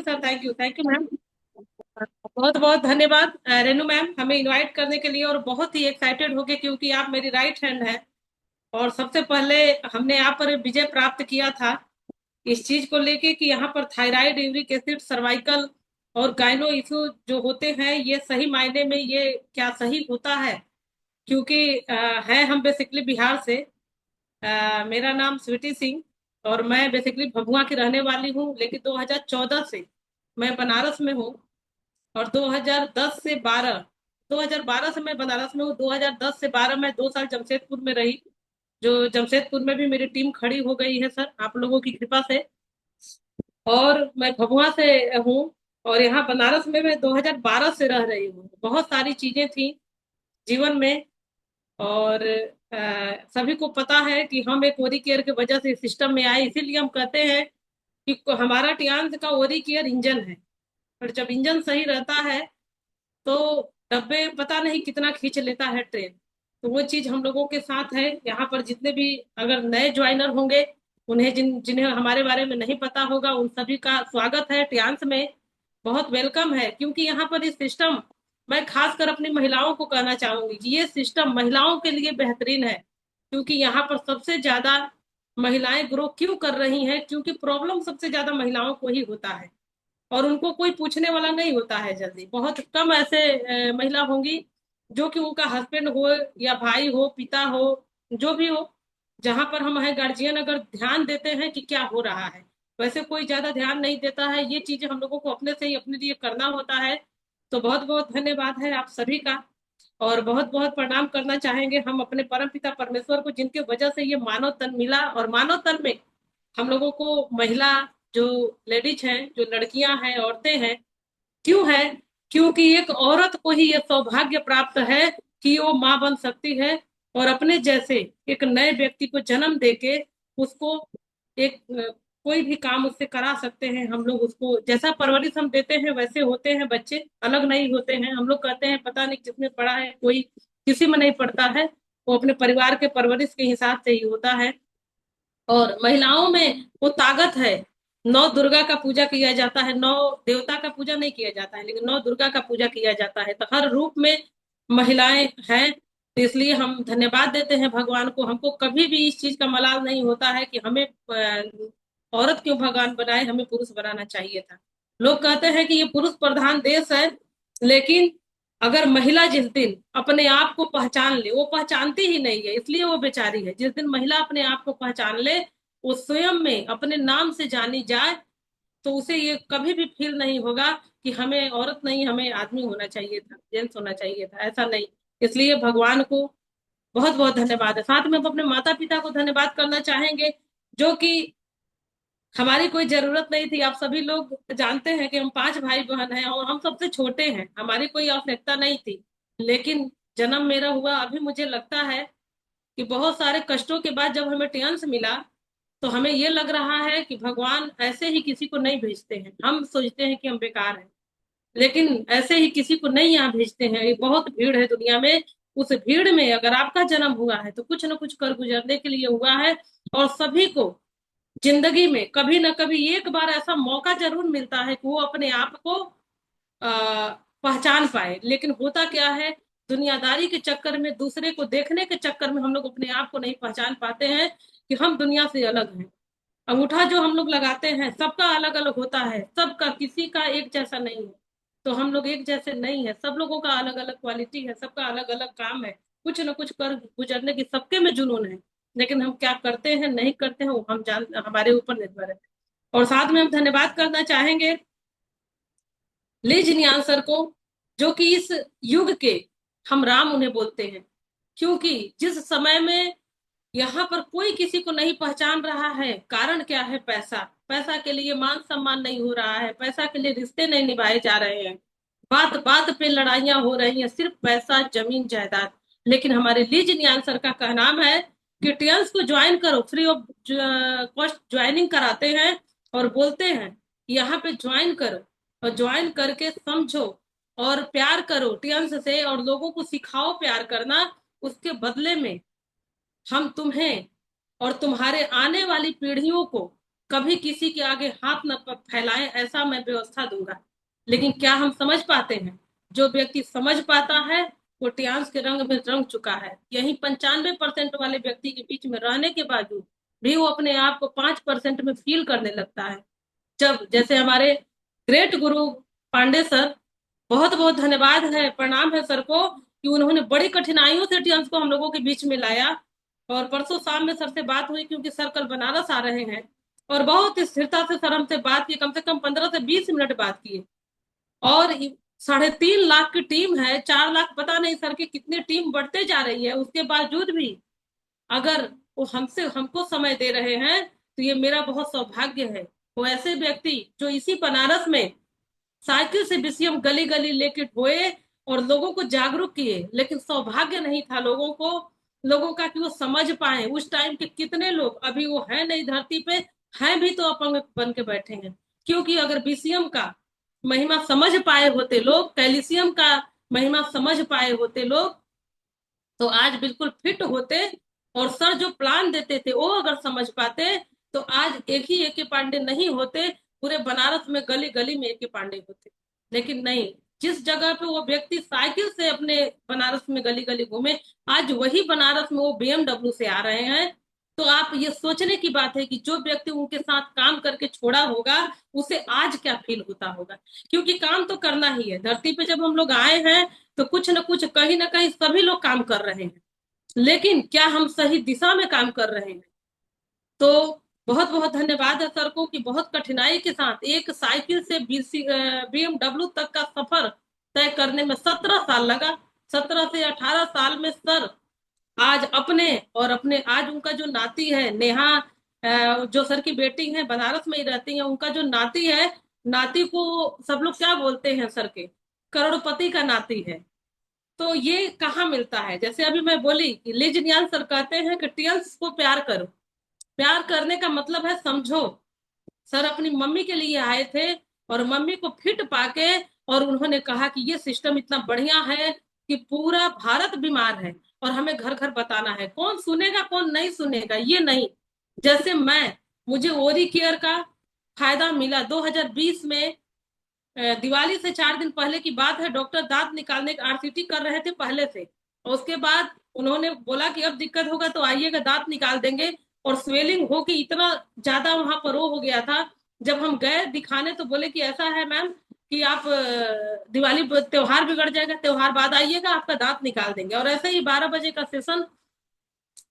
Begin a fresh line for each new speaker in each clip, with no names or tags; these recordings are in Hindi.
Sir, thank you ma'am. बहुत बहुत धन्यवाद रेनू मैम, हमें इनवाइट करने के लिए, और बहुत ही एक्साइटेड हो गए क्योंकि आप मेरी राइट हैंड हैं। और सबसे पहले हमने यहाँ पर विजय प्राप्त किया था इस चीज को लेके कि यहाँ पर थायराइड, यूरिक एसिड, सर्वाइकल और गायनो इशू जो होते हैं, ये सही मायने में ये क्या सही होता है? क्योंकि है हम बेसिकली बिहार से। मेरा नाम स्वीटी सिंह, और मैं बेसिकली भभुआ की रहने वाली हूँ, लेकिन 2014 से मैं बनारस में हूँ। और 2010 से 12, 2012 से मैं बनारस में हूँ। 2010 से 12 मैं 2 साल जमशेदपुर में रही, जो जमशेदपुर में भी मेरी टीम खड़ी हो गई है सर, आप लोगों की कृपा से। और मैं भभुआ से हूँ, और यहाँ बनारस में मैं 2012 से रह रही हूँ। बहुत सारी चीजें थी जीवन में, और सभी को पता है कि हम एक ओरी केयर की वजह से सिस्टम में आए, इसीलिए हम कहते हैं कि हमारा टियांस का ओरी केयर इंजन है। और जब इंजन सही रहता है तो डब्बे पता नहीं कितना खींच लेता है ट्रेन। तो वो चीज हम लोगों के साथ है। यहाँ पर जितने भी अगर नए ज्वाइनर होंगे, उन्हें जिन्हें हमारे बारे में नहीं पता होगा, उन सभी का स्वागत है टियांस में। बहुत वेलकम है, क्योंकि यहाँ पर इस सिस्टम, मैं खासकर अपनी महिलाओं को कहना चाहूंगी कि ये सिस्टम महिलाओं के लिए बेहतरीन है। क्योंकि यहाँ पर सबसे ज्यादा महिलाएं ग्रो क्यों कर रही हैं? क्योंकि प्रॉब्लम सबसे ज्यादा महिलाओं को ही होता है, और उनको कोई पूछने वाला नहीं होता है। जल्दी बहुत कम ऐसे महिला होंगी जो कि उनका हस्बैंड हो या भाई हो, पिता हो, जो भी हो, जहां पर हम हैं गार्जियन, अगर ध्यान देते हैं कि क्या हो रहा है। वैसे कोई ज्यादा ध्यान नहीं देता है। ये चीजें हम लोगों को अपने से ही अपने लिए करना होता है। तो बहुत बहुत धन्यवाद है आप सभी का। और बहुत बहुत प्रणाम करना चाहेंगे हम अपने परम पिता परमेश्वर को, जिनके वजह से ये मानव तन मिला। और मानव तन में हम लोगों को महिला, जो लेडीज हैं, जो लड़कियां हैं, औरतें हैं, क्यों है? क्योंकि एक औरत को ही ये सौभाग्य प्राप्त है कि वो माँ बन सकती है, और अपने जैसे एक नए व्यक्ति को जन्म देके उसको एक कोई भी काम उससे करा सकते हैं। हम लोग उसको जैसा परवरिश हम देते हैं वैसे होते हैं बच्चे, अलग नहीं होते हैं। हम लोग कहते हैं पता नहीं किसमें पढ़ा है, कोई किसी में नहीं पड़ता है। वो अपने परिवार के परवरिश के हिसाब से ही होता है। और महिलाओं में वो ताकत है। नौ दुर्गा का पूजा किया जाता है, नौ देवता का पूजा नहीं किया जाता है, लेकिन नौ दुर्गा का पूजा किया जाता है। तो हर रूप में महिलाएं हैं। तो इसलिए हम धन्यवाद देते हैं भगवान को। हमको कभी भी इस चीज का मलाल नहीं होता है कि हमें औरत क्यों भगवान बनाए, हमें पुरुष बनाना चाहिए था। लोग कहते हैं कि ये पुरुष प्रधान देश है, लेकिन अगर महिला जिस दिन अपने आप को पहचान ले, वो पहचानती ही नहीं है, इसलिए वो बेचारी है। जिस दिन महिला अपने आप को पहचान ले, वो स्वयं में अपने नाम से जानी जाए, तो उसे ये कभी भी फील नहीं होगा कि हमें औरत नहीं, हमें आदमी होना चाहिए था, जेंट्स होना चाहिए था। ऐसा नहीं। इसलिए भगवान को बहुत बहुत धन्यवाद है। साथ में हम अपने माता पिता को धन्यवाद करना चाहेंगे, जो कि हमारी कोई जरूरत नहीं थी। आप सभी लोग जानते हैं कि हम 5 भाई बहन हैं, और हम सबसे छोटे हैं, हमारी कोई आवश्यकता नहीं थी। लेकिन जन्म मेरा हुआ, अभी मुझे लगता है कि बहुत सारे कष्टों के बाद जब हमें टेंस मिला, तो हमें ये लग रहा है कि भगवान ऐसे ही किसी को नहीं भेजते हैं। हम सोचते हैं कि हम बेकार हैं, लेकिन ऐसे ही किसी को नहीं यहाँ भेजते हैं। ये बहुत भीड़ है दुनिया में। उस भीड़ में अगर आपका जन्म हुआ है तो कुछ न कुछ कर गुजरने के लिए हुआ है। और सभी को जिंदगी में कभी ना कभी एक बार ऐसा मौका जरूर मिलता है कि वो अपने आप को पहचान पाए। लेकिन होता क्या है, दुनियादारी के चक्कर में, दूसरे को देखने के चक्कर में हम लोग अपने आप को नहीं पहचान पाते हैं कि हम दुनिया से अलग हैं। अंगूठा जो हम लोग लगाते हैं सबका अलग अलग होता है, सबका, किसी का एक जैसा नहीं है। तो हम लोग एक जैसे नहीं है, सब लोगों का अलग अलग क्वालिटी है, सबका अलग अलग काम है। कुछ न कुछ कर गुजरने की सबके में जुनून है। लेकिन हम क्या करते हैं नहीं करते हैं वो हम जान, हमारे ऊपर निर्भर है। और साथ में हम धन्यवाद करना चाहेंगे ली जिनियान सर को, जो कि इस युग के हम राम उन्हें बोलते हैं। क्योंकि जिस समय में यहाँ पर कोई किसी को नहीं पहचान रहा है, कारण क्या है? पैसा। पैसा के लिए मान सम्मान नहीं हो रहा है, पैसा के लिए रिश्ते नहीं निभाए जा रहे हैं, बात बात पे लड़ाइयां हो रही हैं, सिर्फ पैसा, जमीन जायदाद। लेकिन हमारे लीज न्यान सर का कहना है कि टियंस को ज्वाइन करो, फ्री ऑफ कॉस्ट ज्वाइनिंग कराते हैं, और बोलते हैं यहाँ पे ज्वाइन करो, और ज्वाइन करके समझो और प्यार करो टियंस से, और लोगों को सिखाओ प्यार करना। उसके बदले में हम तुम्हें और तुम्हारे आने वाली पीढ़ियों को कभी किसी के आगे हाथ न फैलाएं, ऐसा मैं व्यवस्था दूंगा। लेकिन क्या हम समझ पाते हैं? जो व्यक्ति समझ पाता है वो टियांस के रंग में रंग चुका है। यही 95% वाले व्यक्ति के बीच में रहने के बावजूद भी वो अपने आप को 5% में फील करने लगता है। जब जैसे हमारे ग्रेट गुरु पांडे सर, बहुत बहुत धन्यवाद है, प्रणाम है सर को कि उन्होंने बड़ी कठिनाइयों से टियांस को हम लोगों के बीच में लाया। और परसों शाम में सर से बात हुई, क्योंकि सर कल बनारस आ रहे हैं, और बहुत स्थिरता से सर हमसे बात की, कम से कम 15 से 20 मिनट बात किए। और 3.5 लाख की टीम है, 4 लाख पता नहीं सर की कितनी टीम बढ़ते जा रही है, उसके बावजूद भी अगर वो हमसे हमको समय दे रहे हैं तो ये मेरा बहुत सौभाग्य है। वो ऐसे व्यक्ति जो इसी बनारस में साइकिल से बीसीएम गली गली लेके ढोए और लोगों को जागरूक किए, लेकिन सौभाग्य नहीं था लोगों का कि वो समझ पाए। उस टाइम के कितने लोग अभी वो है नहीं धरती पे, हैं भी तो अपंग बन के बैठे हैं। क्योंकि अगर बीसीएम का महिमा समझ पाए होते लोग, कैल्शियम का महिमा समझ पाए होते लोग, तो आज बिल्कुल फिट होते। और सर जो प्लान देते थे वो अगर समझ पाते तो आज एक ही एके पांडे नहीं होते, पूरे बनारस में गली गली में एके पांडे होते। लेकिन नहीं, जिस जगह पे वो व्यक्ति साइकिल से अपने बनारस में गली गली घूमे, आज वही बनारस में वो बीएमडब्ल्यू से आ रहे हैं। तो आप ये सोचने की बात है कि जो व्यक्ति उनके साथ काम करके छोड़ा होगा उसे आज क्या फील होता होगा। क्योंकि काम तो करना ही है, धरती पे जब हम लोग आए हैं तो कुछ न कुछ कहीं ना कहीं सभी लोग काम कर रहे हैं, लेकिन क्या हम सही दिशा में काम कर रहे हैं? तो बहुत बहुत धन्यवाद है सर को कि बहुत कठिनाई के साथ एक साइकिल से बीएमडब्ल्यू तक का सफर तय करने में 17 साल लगा। 17 से 18 साल में सर आज अपने आज उनका जो नाती है नेहा, जो सर की बेटी है, बनारस में ही रहती है, उनका जो नाती है, नाती को सब लोग क्या बोलते हैं सर के, करोड़पति का नाती है। तो ये कहाँ मिलता है? जैसे अभी मैं बोली कि लीजनियाल सर कहते हैं कि टियंस को प्यार करो। प्यार करने का मतलब है समझो। सर अपनी मम्मी के लिए आए थे और मम्मी को फिट पाके, और उन्होंने कहा कि ये सिस्टम इतना बढ़िया है कि पूरा भारत बीमार है और हमें घर घर बताना है। कौन सुनेगा कौन नहीं सुनेगा ये नहीं। जैसे मुझे ओरी केयर का फायदा मिला 2020 में। दिवाली से 4 दिन पहले की बात है, डॉक्टर दांत निकालने का आरसीटी कर रहे थे पहले से, और उसके बाद उन्होंने बोला कि अब दिक्कत होगा तो आइएगा दांत निकाल देंगे। और स्वेलिंग हो के इतना ज्यादा वहां पर वो हो गया था। जब हम गए दिखाने तो बोले कि ऐसा है मैम कि आप दिवाली त्योहार बिगड़ जाएगा, त्योहार बाद आइएगा आपका दांत निकाल देंगे। और ऐसे ही 12 बजे का सेशन,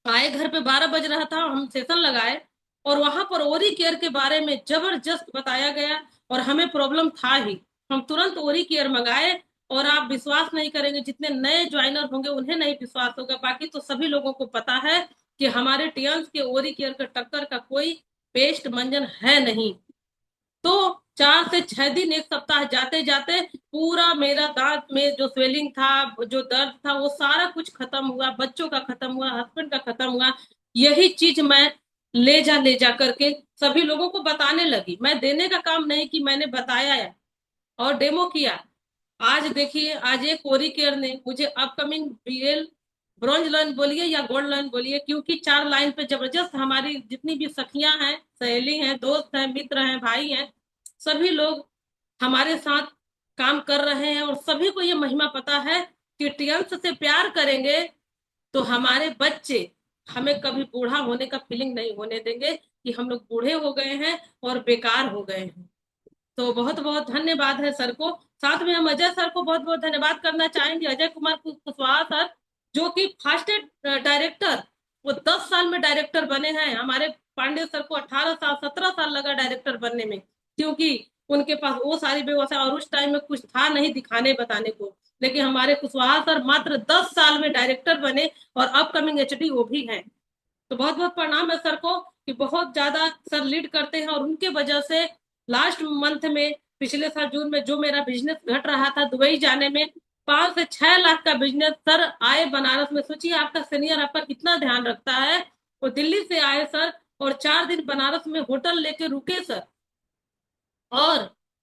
आए घर पे 12 बज रहा था, हम सेशन लगाए और वहां पर ओरी केयर के बारे में जबरदस्त बताया गया। और हमें प्रॉब्लम था ही, हम तुरंत ओरी केयर मंगाए। और आप विश्वास नहीं करेंगे, जितने नए ज्वाइनर होंगे उन्हें नहीं विश्वास होगा, बाकी तो सभी लोगों को पता है कि हमारे टियंस के ओरी केयर का टक्कर का कोई पेस्ट मंजन है नहीं। तो 4 से 6 दिन, एक सप्ताह जाते जाते पूरा मेरा दांत में जो स्वेलिंग था, जो दर्द था, वो सारा कुछ खत्म हुआ, बच्चों का खत्म हुआ, हस्बैंड का खत्म हुआ। यही चीज मैं ले जा करके सभी लोगों को बताने लगी। मैं देने का काम नहीं कि मैंने बताया है और डेमो किया। आज देखिए, आज एक कोरी केयर ने मुझे अपकमिंग बीएल ब्रॉन्ज लाइन बोलिए या गोल्ड लाइन बोलिए, क्योंकि 4 लाइन पे जबरदस्त हमारी जितनी भी सखियां हैं, सहेली हैं, दोस्त हैं, मित्र हैं, भाई हैं, सभी लोग हमारे साथ काम कर रहे हैं। और सभी को ये महिमा पता है कि टियंस से प्यार करेंगे तो हमारे बच्चे हमें कभी बूढ़ा होने का फीलिंग नहीं होने देंगे कि हम लोग बूढ़े हो गए हैं और बेकार हो गए हैं। तो बहुत बहुत धन्यवाद है सर को। साथ में हम अजय सर को बहुत बहुत धन्यवाद करना चाहेंगे, अजय कुमार कुशवाहा सर, जो कि फास्टेस्ट डायरेक्टर, वो 10 साल में डायरेक्टर बने हैं। हमारे पांडे सर को 18 साल 17 साल लगा डायरेक्टर बनने में, क्योंकि उनके पास वो सारी व्यवस्था और उस टाइम में कुछ था नहीं दिखाने बताने को। लेकिन हमारे कुशवाहा सर मात्र 10 साल में डायरेक्टर बने और अपकमिंग एचडी वो भी हैं। तो बहुत बहुत प्रणाम है सर को कि बहुत ज्यादा सर लीड करते हैं। और उनके वजह से लास्ट मंथ में, पिछले साल जून में, जो मेरा बिजनेस घट रहा था दुबई जाने में, 5 से 6 लाख का बिजनेस सर आए बनारस में। सोचिए आपका सीनियर आपका कितना ध्यान रखता है। वो दिल्ली से आए सर और 4 दिन बनारस में होटल लेके रुके सर, और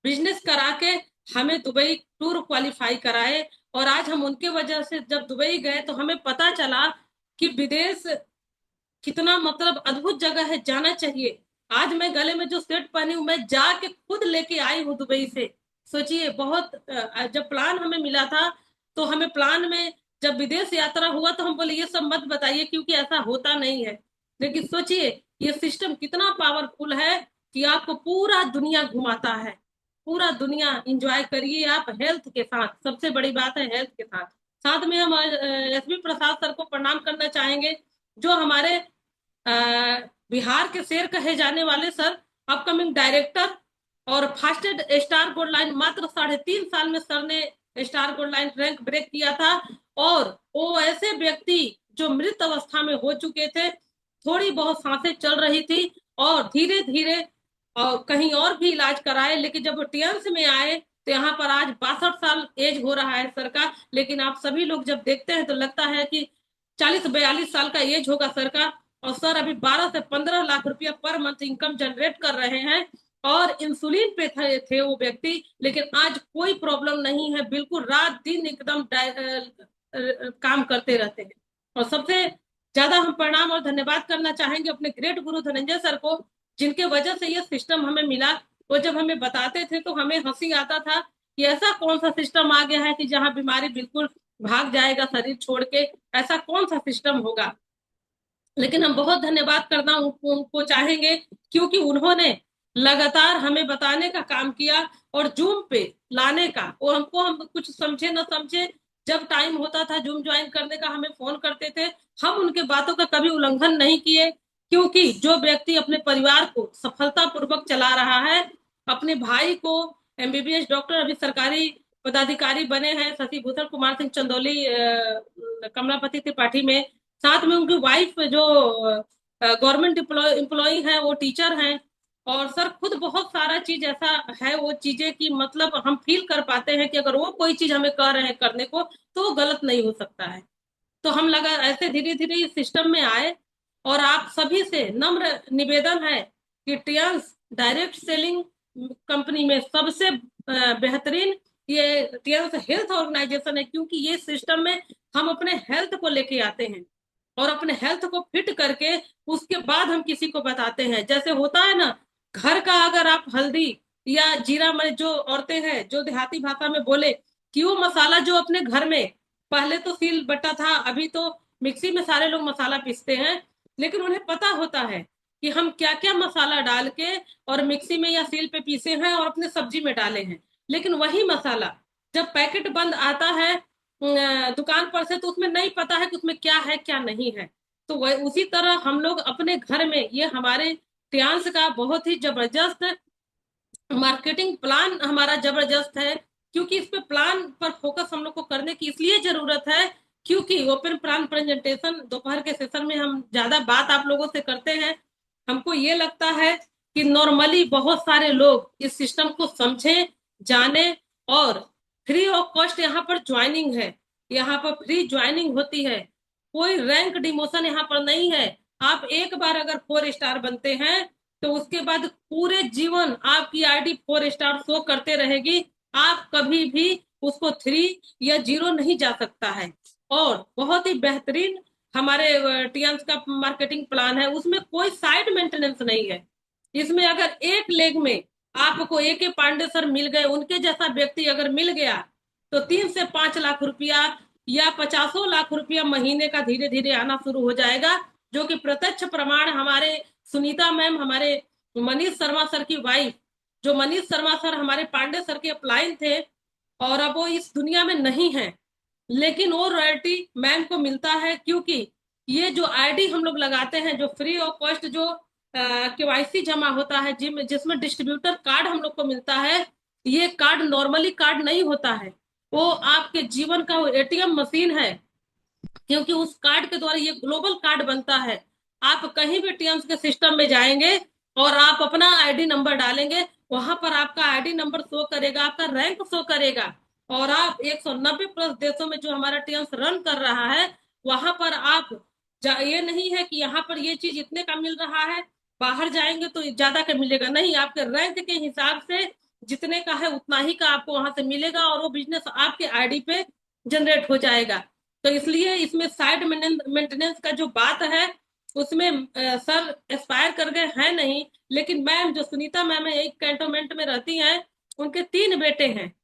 बिजनेस करा के हमें दुबई टूर क्वालिफाई कराए। और आज हम उनके वजह से जब दुबई गए तो हमें पता चला कि विदेश कितना मतलब अद्भुत जगह है, जाना चाहिए। आज मैं गले में जो सेट पहनी हूँ मैं जाके खुद लेके आई हूँ दुबई से। सोचिए, बहुत जब प्लान हमें मिला था तो हमें प्लान में जब विदेश यात्रा हुआ तो हम बोले ये सब मत बताइए क्योंकि ऐसा होता नहीं है। लेकिन सोचिए, ये सिस्टम कितना पावरफुल है कि आपको पूरा दुनिया घुमाता है। पूरा दुनिया इंजॉय करिए आप हेल्थ के साथ, सबसे बड़ी बात है हेल्थ के साथ। साथ में हम एसबी प्रसाद सर को प्रणाम करना चाहेंगे, जो हमारे अ, बिहार के शेर कहे जाने वाले सर, अपकमिंग डायरेक्टर। और फास्टेड स्टार गोल्ड लाइन मात्र 3.5 साल में सर ने star gold line rank break किया था। और वो ऐसे व्यक्ति जो मृत अवस्था में हो चुके थे, थोड़ी बहुत सांसें चल रही थी और धीरे धीरे और कहीं और भी इलाज कराए, लेकिन जब वो टीएम्स में आए तो यहाँ पर आज 62 साल एज हो रहा है सर का। लेकिन आप सभी लोग जब देखते हैं तो लगता है कि 40-42 साल का एज होगा सर का। और सर अभी 12 से 15 लाख रुपया पर मंथ इनकम जनरेट कर रहे हैं। और इंसुलिन पे थे वो व्यक्ति, लेकिन आज कोई प्रॉब्लम नहीं है, बिल्कुल रात दिन एकदम काम करते रहते हैं। और सबसे ज्यादा हम प्रणाम और धन्यवाद करना चाहेंगे अपने ग्रेट गुरु धनंजय सर को, जिनके वजह से ये सिस्टम हमें मिला। वो जब हमें बताते थे तो हमें हंसी आता था कि ऐसा कौन सा सिस्टम आ गया है कि जहाँ बीमारी बिल्कुल भाग जाएगा शरीर छोड़ के, ऐसा कौन सा सिस्टम होगा। लेकिन हम बहुत धन्यवाद करना उनको चाहेंगे, क्योंकि उन्होंने लगातार हमें बताने का काम किया और जूम पे लाने का। वो हमको, हम कुछ समझे न समझे, जब टाइम होता था जूम ज्वाइन करने का हमें फोन करते थे। हम उनके बातों का कभी उल्लंघन नहीं किए, क्योंकि जो व्यक्ति अपने परिवार को सफलतापूर्वक चला रहा है, अपने भाई को एमबीबीएस डॉक्टर अभी सरकारी पदाधिकारी बने हैं शशि भूषण कुमार सिंह चंदौली कमलापति त्रिपाठी में। साथ में उनकी वाइफ जो गवर्नमेंट एम्प्लॉय है वो टीचर हैं। और सर खुद बहुत सारा चीज ऐसा है, वो चीजें कि मतलब हम फील कर पाते हैं कि अगर वो कोई चीज हमें कह रहे हैं करने को तो वो गलत नहीं हो सकता है। तो हम लगा ऐसे धीरे धीरे इस सिस्टम में आए। और आप सभी से नम्र निवेदन है कि टियंस डायरेक्ट सेलिंग कंपनी में सबसे बेहतरीन ये टियंस हेल्थ ऑर्गेनाइजेशन है, क्योंकि ये सिस्टम में हम अपने हेल्थ को लेके आते हैं और अपने हेल्थ को फिट करके उसके बाद हम किसी को बताते हैं। जैसे होता है ना, घर का अगर आप हल्दी या जीरा में, जो औरतें हैं जो देहाती भाषा में बोले कि वो मसाला जो अपने घर में, पहले तो सील बट्टा था, अभी तो मिक्सी में सारे लोग मसाला पीसते हैं, लेकिन उन्हें पता होता है कि हम क्या क्या मसाला डाल के और मिक्सी में या सील पे पीसे हैं और अपने सब्जी में डाले हैं। लेकिन वही मसाला जब पैकेट बंद आता है दुकान पर से, तो उसमें नहीं पता है कि उसमें क्या है क्या नहीं है। तो वह उसी तरह हम लोग अपने घर में, ये हमारे टियांस का बहुत ही जबरदस्त मार्केटिंग प्लान हमारा जबरदस्त है। क्योंकि इस पे प्लान पर फोकस हम लोग को करने की इसलिए जरूरत है, क्योंकि ओपन प्लान प्रेजेंटेशन दोपहर के सेशन में हम ज्यादा बात आप लोगों से करते हैं। हमको ये लगता है कि नॉर्मली बहुत सारे लोग इस सिस्टम को समझें, जाने। और फ्री ऑफ कॉस्ट यहाँ पर ज्वाइनिंग है, यहाँ पर फ्री ज्वाइनिंग होती है, कोई रैंक डिमोशन यहाँ पर नहीं है। आप एक बार अगर 4 स्टार बनते हैं तो उसके बाद पूरे जीवन आपकी आईडी 4 स्टार शो करते रहेगी। आप कभी भी उसको 3 या 0 नहीं जा सकता है। और बहुत ही बेहतरीन हमारे टीएम्स का मार्केटिंग प्लान है, उसमें कोई साइड मेंटेनेंस नहीं है। इसमें अगर एक लेग में आपको AK पांडे सर मिल गए, उनके जैसा व्यक्ति अगर मिल गया, तो 3 से 5 लाख रुपया या 50 लाख रुपया महीने का धीरे धीरे आना शुरू हो जाएगा। जो कि प्रत्यक्ष प्रमाण हमारे सुनीता मैम, हमारे मनीष शर्मा सर की वाइफ, जो मनीष शर्मा सर हमारे पांडे सर के अपलाइन थे और अब वो इस दुनिया में नहीं है, लेकिन वो रॉयल्टी मैम को मिलता है। क्योंकि ये जो आईडी हम लोग लगाते हैं, जो फ्री ऑफ कॉस्ट जो KYC जमा होता है, जिसमें डिस्ट्रीब्यूटर कार्ड हम लोग को मिलता है, ये कार्ड नॉर्मली कार्ड नहीं होता है, वो आपके जीवन का वो ATM मशीन है। क्योंकि उस कार्ड के द्वारा ये ग्लोबल कार्ड बनता है। आप कहीं भी टीएम्स के सिस्टम में जाएंगे और आप अपना आईडी नंबर डालेंगे, वहां पर आपका आईडी नंबर शो करेगा, आपका रैंक शो करेगा। और आप 190 प्लस देशों में जो हमारा टीएम्स रन कर रहा है, वहां पर आप ये नहीं है कि यहाँ पर ये चीज इतने का मिल रहा है, बाहर जाएंगे तो ज्यादा का मिलेगा, नहीं, आपके रैंक के हिसाब से जितने का है उतना ही का आपको वहां से मिलेगा और वो बिजनेस आपके आईडी पे जनरेट हो जाएगा। तो इसलिए इसमें साइड मेंटेनेंस का जो बात है, उसमें सर एक्सपायर कर गए हैं नहीं, लेकिन मैम जो सुनीता मैम है एक कैंटोनमेंट में रहती हैं, उनके 3 बेटे हैं।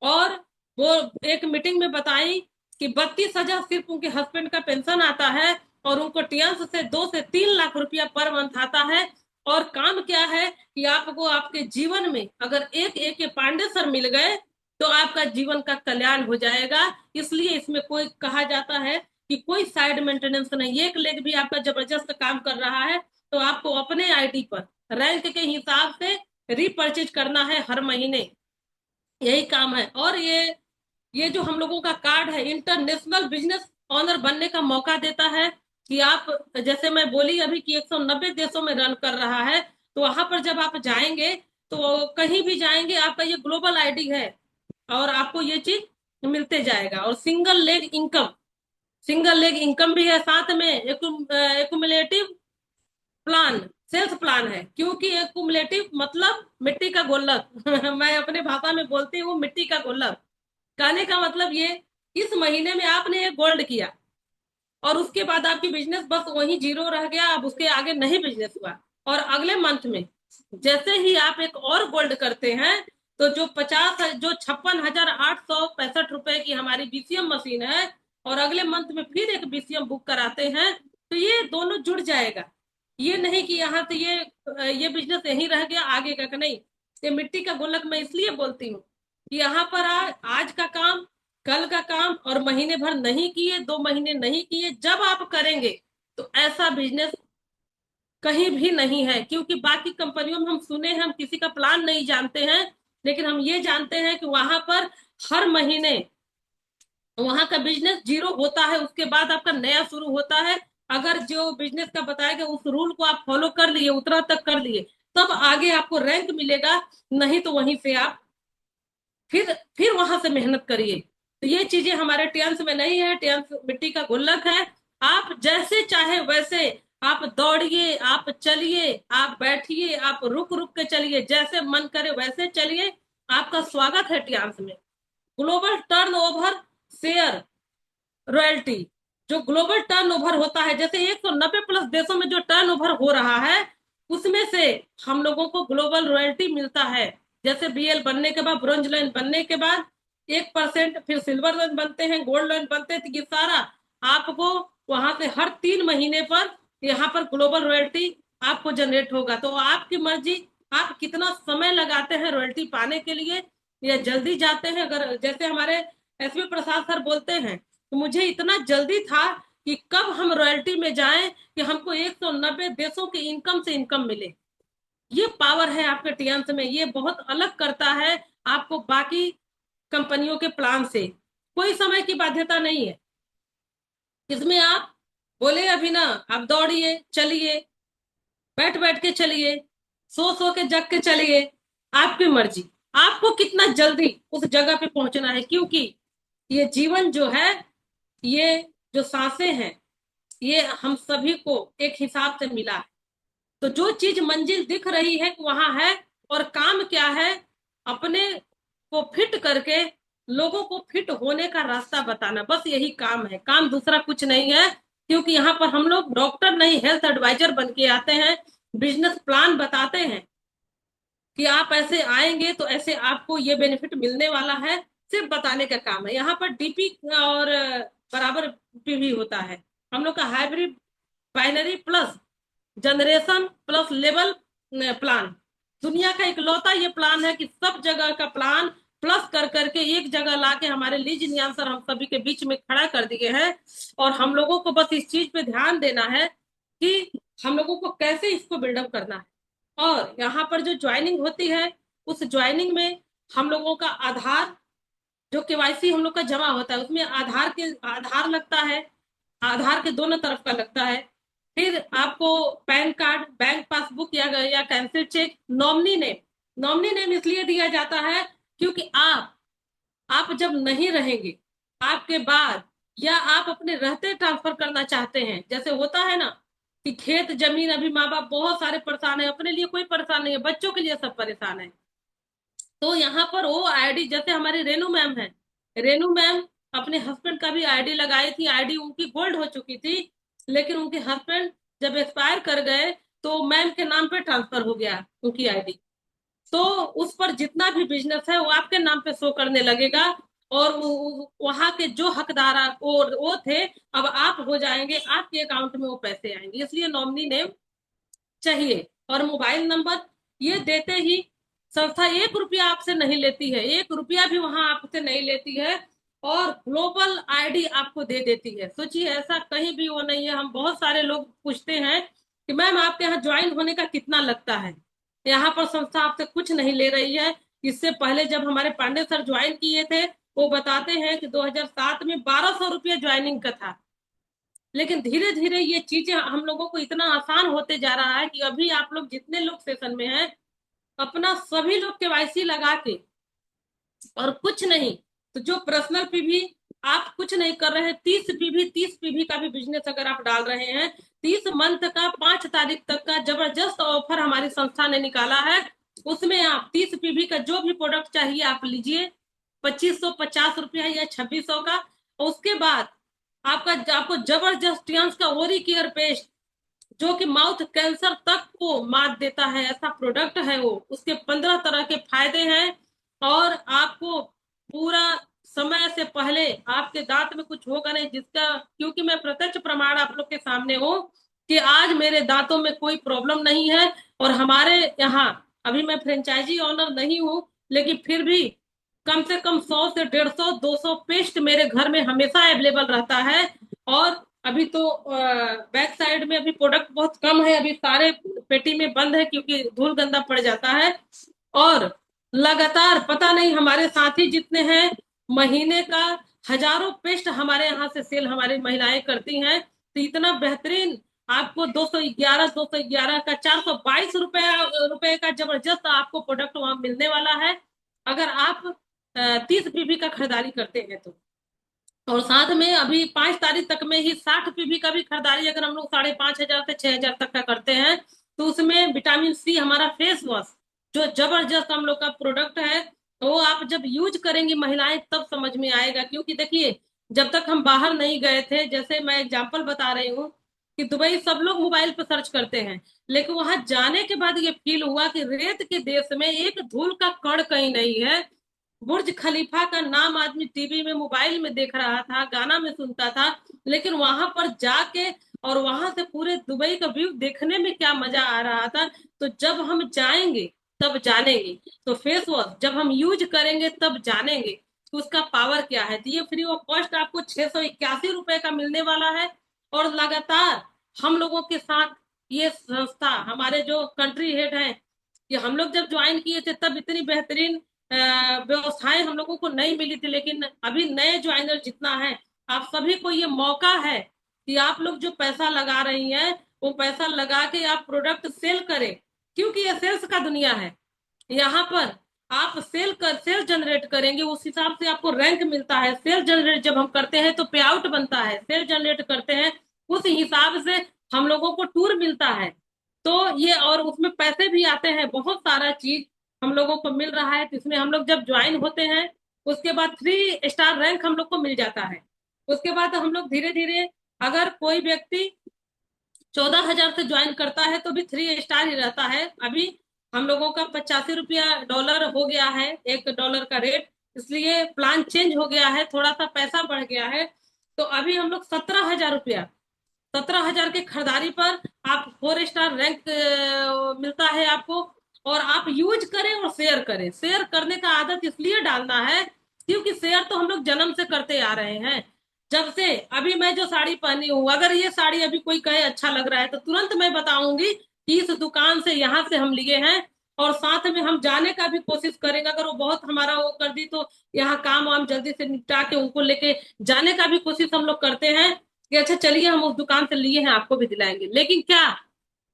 और वो एक मीटिंग में बताई कि 32,000 सिर्फ उनके हस्बैंड का पेंशन आता है, और उनको टियंस से 2 से 3 लाख रुपया पर मंथ आता है। और काम क्या है कि आपको आपके जीवन में अगर एक एक के पांडे सर मिल गए तो आपका जीवन का कल्याण हो जाएगा। इसलिए इसमें कोई कहा जाता है कि कोई साइड मेंटेनेंस नहीं, एक लेग भी आपका जबरदस्त काम कर रहा है तो आपको अपने आईडी पर रैंक के हिसाब से रिपर्चेज करना है हर महीने, यही काम है। और ये जो हम लोगों का कार्ड है इंटरनेशनल बिजनेस ऑनर बनने का मौका देता है कि आप, जैसे मैं बोली अभी कि 190 देशों में रन कर रहा है, तो वहां पर जब आप जाएंगे तो कहीं भी जाएंगे आपका ये ग्लोबल आईडी है और आपको ये चीज मिलते जाएगा। और सिंगल लेग इनकम भी है साथ में, एकुमुलेटिव प्लान, सेल्स प्लान है, क्योंकि एकुमुलेटिव मतलब मिट्टी का गुल्लक मैं अपने भाषा में बोलती हूँ मिट्टी का गुल्लक। कहने का मतलब ये, इस महीने में आपने एक गोल्ड किया और उसके बाद आपकी बिजनेस बस वही जीरो रह गया, अब उसके आगे नहीं बिजनेस हुआ, और अगले मंथ में जैसे ही आप एक और गोल्ड करते हैं तो जो 56,865 रुपए की हमारी बीसीएम मशीन है, और अगले मंथ में फिर एक बीसीएम बुक कराते हैं, तो ये दोनों जुड़ जाएगा। ये नहीं कि यहाँ से ये बिजनेस यहीं रह गया आगे का नहीं। ये मिट्टी का गुल्लक मैं इसलिए बोलती हूँ कि यहाँ पर आज का काम, कल का काम और महीने भर नहीं किए, 2 महीने नहीं किए, जब आप करेंगे तो ऐसा बिजनेस कहीं भी नहीं है। क्योंकि बाकी कंपनियों में हम सुने हैं, हम किसी का प्लान नहीं जानते हैं, लेकिन हम ये जानते हैं कि वहां पर हर महीने वहां का बिजनेस जीरो होता है, उसके बाद आपका नया शुरू होता है। अगर जो बिजनेस का बताया गया उस रूल को आप फॉलो कर लिए, उतना तक कर लिए, तब आगे आपको रैंक मिलेगा, नहीं तो वहीं से आप फिर वहां से मेहनत करिए। तो ये चीजें हमारे टियंस में नहीं है, टियंस मिट्टी का गुल्लक है। आप जैसे चाहे वैसे आप दौड़िए, आप चलिए, आप बैठिए, आप रुक रुक के चलिए, जैसे मन करे वैसे चलिए, आपका स्वागत है टियंस में। ग्लोबल टर्नओवर शेयर रॉयल्टी, जो ग्लोबल टर्नओवर होता है, जैसे 190 प्लस देशों में जो टर्नओवर हो रहा है, उसमें से हम लोगों को ग्लोबल रॉयल्टी मिलता है। जैसे बीएल बनने के बाद, ब्रोंज लाइन बनने के बाद 1%, फिर सिल्वर लाइन बनते हैं, गोल्ड लाइन बनते हैं, तो ये सारा आपको वहां से हर 3 महीने पर यहाँ पर ग्लोबल रॉयल्टी आपको जनरेट होगा। तो आपकी मर्जी, आप कितना समय लगाते हैं रॉयल्टी पाने के लिए, या जल्दी जाते हैं। अगर जैसे हमारे एसपी प्रसाद सर बोलते हैं, तो मुझे इतना जल्दी था कि कब हम रॉयल्टी में जाएं कि हमको 190 देशों के इनकम से इनकम मिले। ये पावर है आपके टियंस में, ये बहुत अलग करता है आपको बाकी कंपनियों के प्लान से। कोई समय की बाध्यता नहीं है इसमें। आप बोले अभी ना, आप दौड़िए चलिए, बैठ बैठ के चलिए, सो के जग के चलिए, आपकी मर्जी। आपको कितना जल्दी उस जगह पे पहुंचना है, क्योंकि ये जीवन जो है, ये जो सांसें हैं, ये हम सभी को एक हिसाब से मिला है। तो जो चीज मंजिल दिख रही है वहां है, और काम क्या है, अपने को फिट करके लोगों को फिट होने का रास्ता बताना, बस यही काम है, काम दूसरा कुछ नहीं है। क्योंकि यहाँ पर हम लोग डॉक्टर नहीं, हेल्थ एडवाइजर बन के आते हैं, बिजनेस प्लान बताते हैं कि आप ऐसे आएंगे तो ऐसे आपको ये बेनिफिट मिलने वाला है, सिर्फ बताने का काम है। यहाँ पर डीपी और बराबर पी भी होता है। हम लोग का hybrid binary plus generation plus level plan, दुनिया का इकलौता ये प्लान है कि सब जगह का प्लान प्लस कर करके एक जगह लाके हमारे लीज आंसर हम सभी के बीच में खड़ा कर दिए हैं। और हम लोगों को बस इस चीज पे ध्यान देना है कि हम लोगों को कैसे इसको बिल्डअप करना है। और यहाँ पर जो ज्वाइनिंग होती है, उस ज्वाइनिंग में हम लोगों का आधार, जो केवाईसी हम लोग का जमा होता है, उसमें आधार लगता है, आधार के दोनों तरफ का लगता है। फिर आपको पैन कार्ड, बैंक पासबुक या कैंसिल चेक, नॉमिनी नेम इसलिए दिया जाता है क्योंकि आप जब नहीं रहेंगे, आपके बाद, या आप अपने रहते ट्रांसफर करना चाहते हैं, जैसे होता है ना कि खेत जमीन, अभी माँ बाप बहुत सारे परेशान है, अपने लिए कोई परेशान नहीं है, बच्चों के लिए सब परेशान है। तो यहाँ पर वो आईडी, जैसे हमारी रेनू मैम है, रेनू मैम अपने हस्बैंड का भी आईडी लगाई थी, आईडी उनकी गोल्ड हो चुकी थी, लेकिन उनके हस्बैंड जब एक्सपायर कर गए तो मैम के नाम पे ट्रांसफर हो गया उनकी आईडी। तो उस पर जितना भी बिजनेस है वो आपके नाम पे शो करने लगेगा। और वहां के जो हकदार वो थे, अब आप हो जाएंगे, आपके अकाउंट में वो पैसे आएंगे। इसलिए नॉमिनी नेम चाहिए और मोबाइल नंबर। ये देते ही संस्था 1 रुपया आपसे नहीं लेती है, 1 रुपया भी वहां आपसे नहीं लेती है, और ग्लोबल आईडी आपको दे देती है। सोचिए, ऐसा कहीं भी वो नहीं है। हम बहुत सारे लोग पूछते हैं कि मैम आपके यहाँ ज्वाइन होने का कितना लगता है। यहाँ पर संस्था आपसे कुछ नहीं ले रही है। इससे पहले जब हमारे पांडे सर ज्वाइन किए थे, वो बताते हैं कि 2007 में 1200 रुपया ज्वाइनिंग का था। लेकिन धीरे धीरे ये चीजें हम लोगों को इतना आसान होते जा रहा है कि अभी आप लोग जितने लोग सेशन में हैं, अपना सभी लोग केवाईसी लगा के, और कुछ नहीं तो जो पर्सनल पीवी आप कुछ नहीं कर रहे हैं, 30 पीवी का भी बिजनेस अगर आप डाल रहे हैं, 30 मंथ का 5 तारीख तक का जबरदस्त ऑफर हमारी संस्था ने निकाला है। उसमें आप 30 पीवी का जो भी प्रोडक्ट चाहिए आप लीजिए, 2550 रुपया या 2600 का। और उसके बाद आपको जबरदस्त टियान्स का ओरी केयर पेस्ट, जो कि माउथ कैंसर तक को मात देता है, ऐसा प्रोडक्ट है वो। उसके 15 तरह के फायदे हैं। और आपको पूरा समय से पहले आपके दांत में कुछ होगा नहीं, जिसका क्योंकि मैं प्रत्यक्ष प्रमाण आप लोग के सामने हूँ कि आज मेरे दांतों में कोई प्रॉब्लम नहीं है। और हमारे यहाँ अभी मैं फ्रेंचाइजी ऑनर नहीं हूँ, लेकिन फिर भी कम से कम 100 से 150 200 पेस्ट मेरे घर में हमेशा अवेलेबल रहता है। और अभी तो बैक साइड में अभी प्रोडक्ट बहुत कम है, अभी सारे पेटी में बंद है क्योंकि धूल गंदा पड़ जाता है। और लगातार पता नहीं हमारे साथी जितने हैं, महीने का हजारों पेस्ट हमारे यहाँ से सेल हमारी महिलाएं करती हैं। तो इतना बेहतरीन आपको 211 का 422 रुपए का जबरदस्त आपको प्रोडक्ट वहां मिलने वाला है, अगर आप 30 पीवी का खरीदारी करते हैं तो। और साथ में अभी 5 तारीख तक में ही 60 पीवी का भी खरीदारी अगर हम लोग 5,500 से 6,000 तक का करते हैं, तो उसमें विटामिन सी हमारा फेस वॉश जो जबरदस्त हम लोग का प्रोडक्ट है, तो वो आप जब यूज करेंगी महिलाएं तब समझ में आएगा। क्योंकि देखिए, जब तक हम बाहर नहीं गए थे, जैसे मैं एग्जांपल बता रही हूँ कि दुबई सब लोग मोबाइल पर सर्च करते हैं, लेकिन वहां जाने के बाद ये फील हुआ कि रेत के देश में एक धूल का कण कहीं नहीं है। बुर्ज खलीफा का नाम आदमी टीवी में मोबाइल में देख रहा था, गाना में सुनता था, लेकिन वहां पर जाके और वहां से पूरे दुबई का व्यू देखने में क्या मजा आ रहा था। तो जब हम जाएंगे तब जानेंगे। तो फेस वॉश जब हम यूज करेंगे तब जानेंगे कि उसका पावर क्या है। तो ये फ्री ऑफ कॉस्ट आपको 681 रुपए का मिलने वाला है। और लगातार हम लोगों के साथ ये संस्था, हमारे जो कंट्री हेड हैं, कि हम लोग जब ज्वाइन किए थे तब इतनी बेहतरीन व्यवस्थाएं हम लोगों को नहीं मिली थी। लेकिन अभी नए ज्वाइनर जितना है, आप सभी को ये मौका है कि आप लोग जो पैसा लगा रही हैं, वो पैसा लगा के आप प्रोडक्ट सेल करें। क्योंकि ये सेल्स का दुनिया है। यहाँ पर आप सेल जनरेट करेंगे, उस हिसाब से आपको रैंक मिलता है। सेल जनरेट जब हम करते हैं तो पे आउट बनता है, सेल जनरेट करते हैं उस हिसाब से हम लोगों को टूर मिलता है। तो ये, और उसमें पैसे भी आते हैं, बहुत सारा चीज हम लोगों को मिल रहा है। तो इसमें हम लोग जब ज्वाइन होते हैं, उसके बाद 3 स्टार रैंक हम लोग को मिल जाता है। उसके बाद हम लोग धीरे धीरे, अगर कोई व्यक्ति 14,000 से ज्वाइन करता है तो भी 3 स्टार ही रहता है। अभी हम लोगों का 85 रुपया डॉलर हो गया है, $1 का रेट, इसलिए प्लान चेंज हो गया है, थोड़ा सा पैसा बढ़ गया है। तो अभी हम लोग 17,000 रुपया, 17,000 के खरीदारी पर आप 4 स्टार रैंक मिलता है आपको। और आप यूज करें और शेयर करें। शेयर करने का आदत इसलिए डालना है क्योंकि शेयर तो हम लोग जन्म से करते आ रहे हैं। जब से अभी मैं जो साड़ी पहनी हूँ, अगर ये साड़ी अभी कोई कहे अच्छा लग रहा है तो तुरंत मैं बताऊंगी कि इस दुकान से, यहाँ से हम लिए हैं। और साथ में हम जाने का भी कोशिश करेंगे, अगर वो बहुत हमारा वो कर दी तो यहाँ काम वाम जल्दी से निपटा के उनको लेके जाने का भी कोशिश हम लोग करते हैं कि अच्छा चलिए हम उस दुकान से लिए हैं, आपको भी दिलाएंगे। लेकिन क्या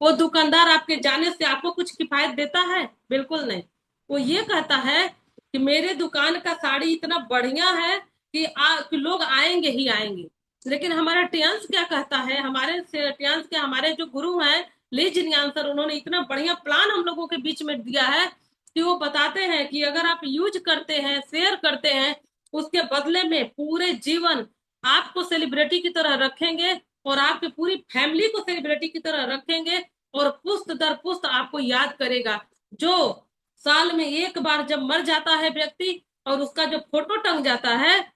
वो दुकानदार आपके जाने से आपको कुछ किफायत देता है? बिल्कुल नहीं। वो ये कहता है कि मेरे दुकान का साड़ी इतना बढ़िया है कि लोग आएंगे ही आएंगे। लेकिन हमारा टियांस क्या कहता है, टियांस क्या, हमारे जो गुरु हैं ली जिनियान सर, उन्होंने इतना बढ़िया प्लान हम लोगों के बीच में दिया है कि वो बताते हैं कि अगर आप यूज करते हैं, शेयर करते हैं, उसके बदले में पूरे जीवन आपको सेलिब्रिटी की तरह रखेंगे। और आपकी पूरी फैमिली को सेलिब्रिटी की तरह रखेंगे, और पुश्त दर पुश्त आपको याद करेगा। जो साल में एक बार जब मर जाता है व्यक्ति और उसका जो फोटो टंग जाता है,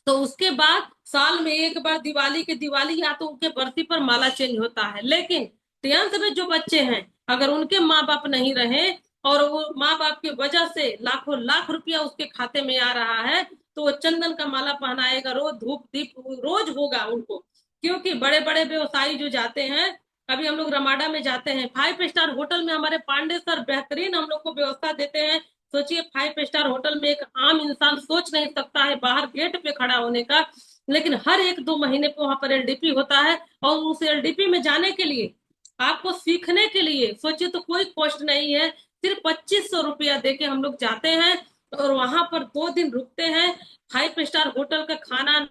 तो उसके बाद साल में एक बार दिवाली के दिवाली या तो उनके बर्थी पर माला चेंज होता है। लेकिन 10th में जो बच्चे हैं, अगर उनके माँ बाप नहीं रहे और वो माँ बाप की वजह से लाखों लाख रुपया उसके खाते में आ रहा है, तो वो चंदन का माला पहनाएगा, रोज धूप दीप रोज होगा उनको। क्योंकि बड़े बड़े व्यवसायी जो जाते हैं, अभी हम लोग रमाडा में जाते हैं, 5 स्टार होटल में हमारे पांडे सर बेहतरीन हम लोग को व्यवस्था देते हैं। सोचिए, 5 स्टार होटल में एक आम इंसान सोच नहीं सकता है बाहर गेट पे खड़ा होने का, लेकिन हर 1-2 महीने पे वहां पर एलडीपी होता है। और उस एलडीपी में जाने के लिए, आपको सीखने के लिए सोचिए तो कोई कॉस्ट नहीं है, सिर्फ 2500 रुपया दे के हम लोग जाते हैं और वहां पर 2 दिन रुकते हैं। 5 स्टार होटल का खाना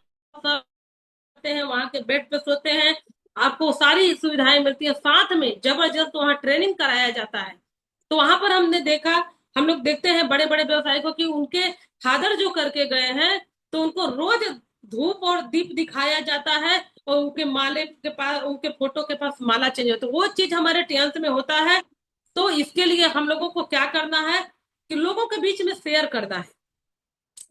हैं, वहां के बेड पे सोते हैं, आपको सारी सुविधाएं मिलती है, साथ में जबरदस्त वहां ट्रेनिंग कराया जाता है। तो वहां पर हमने देखा, हम लोग देखते हैं बड़े बड़े व्यवसायी को कि उनके फादर जो करके गए हैं, तो उनको रोज धूप और दीप दिखाया जाता है, और उनके माले के पास, उनके फोटो के पास माला चाहिए, तो वो चीज हमारे टेंथ में होता है। तो इसके लिए हम लोगों को क्या करना है कि लोगों के बीच में शेयर करना है।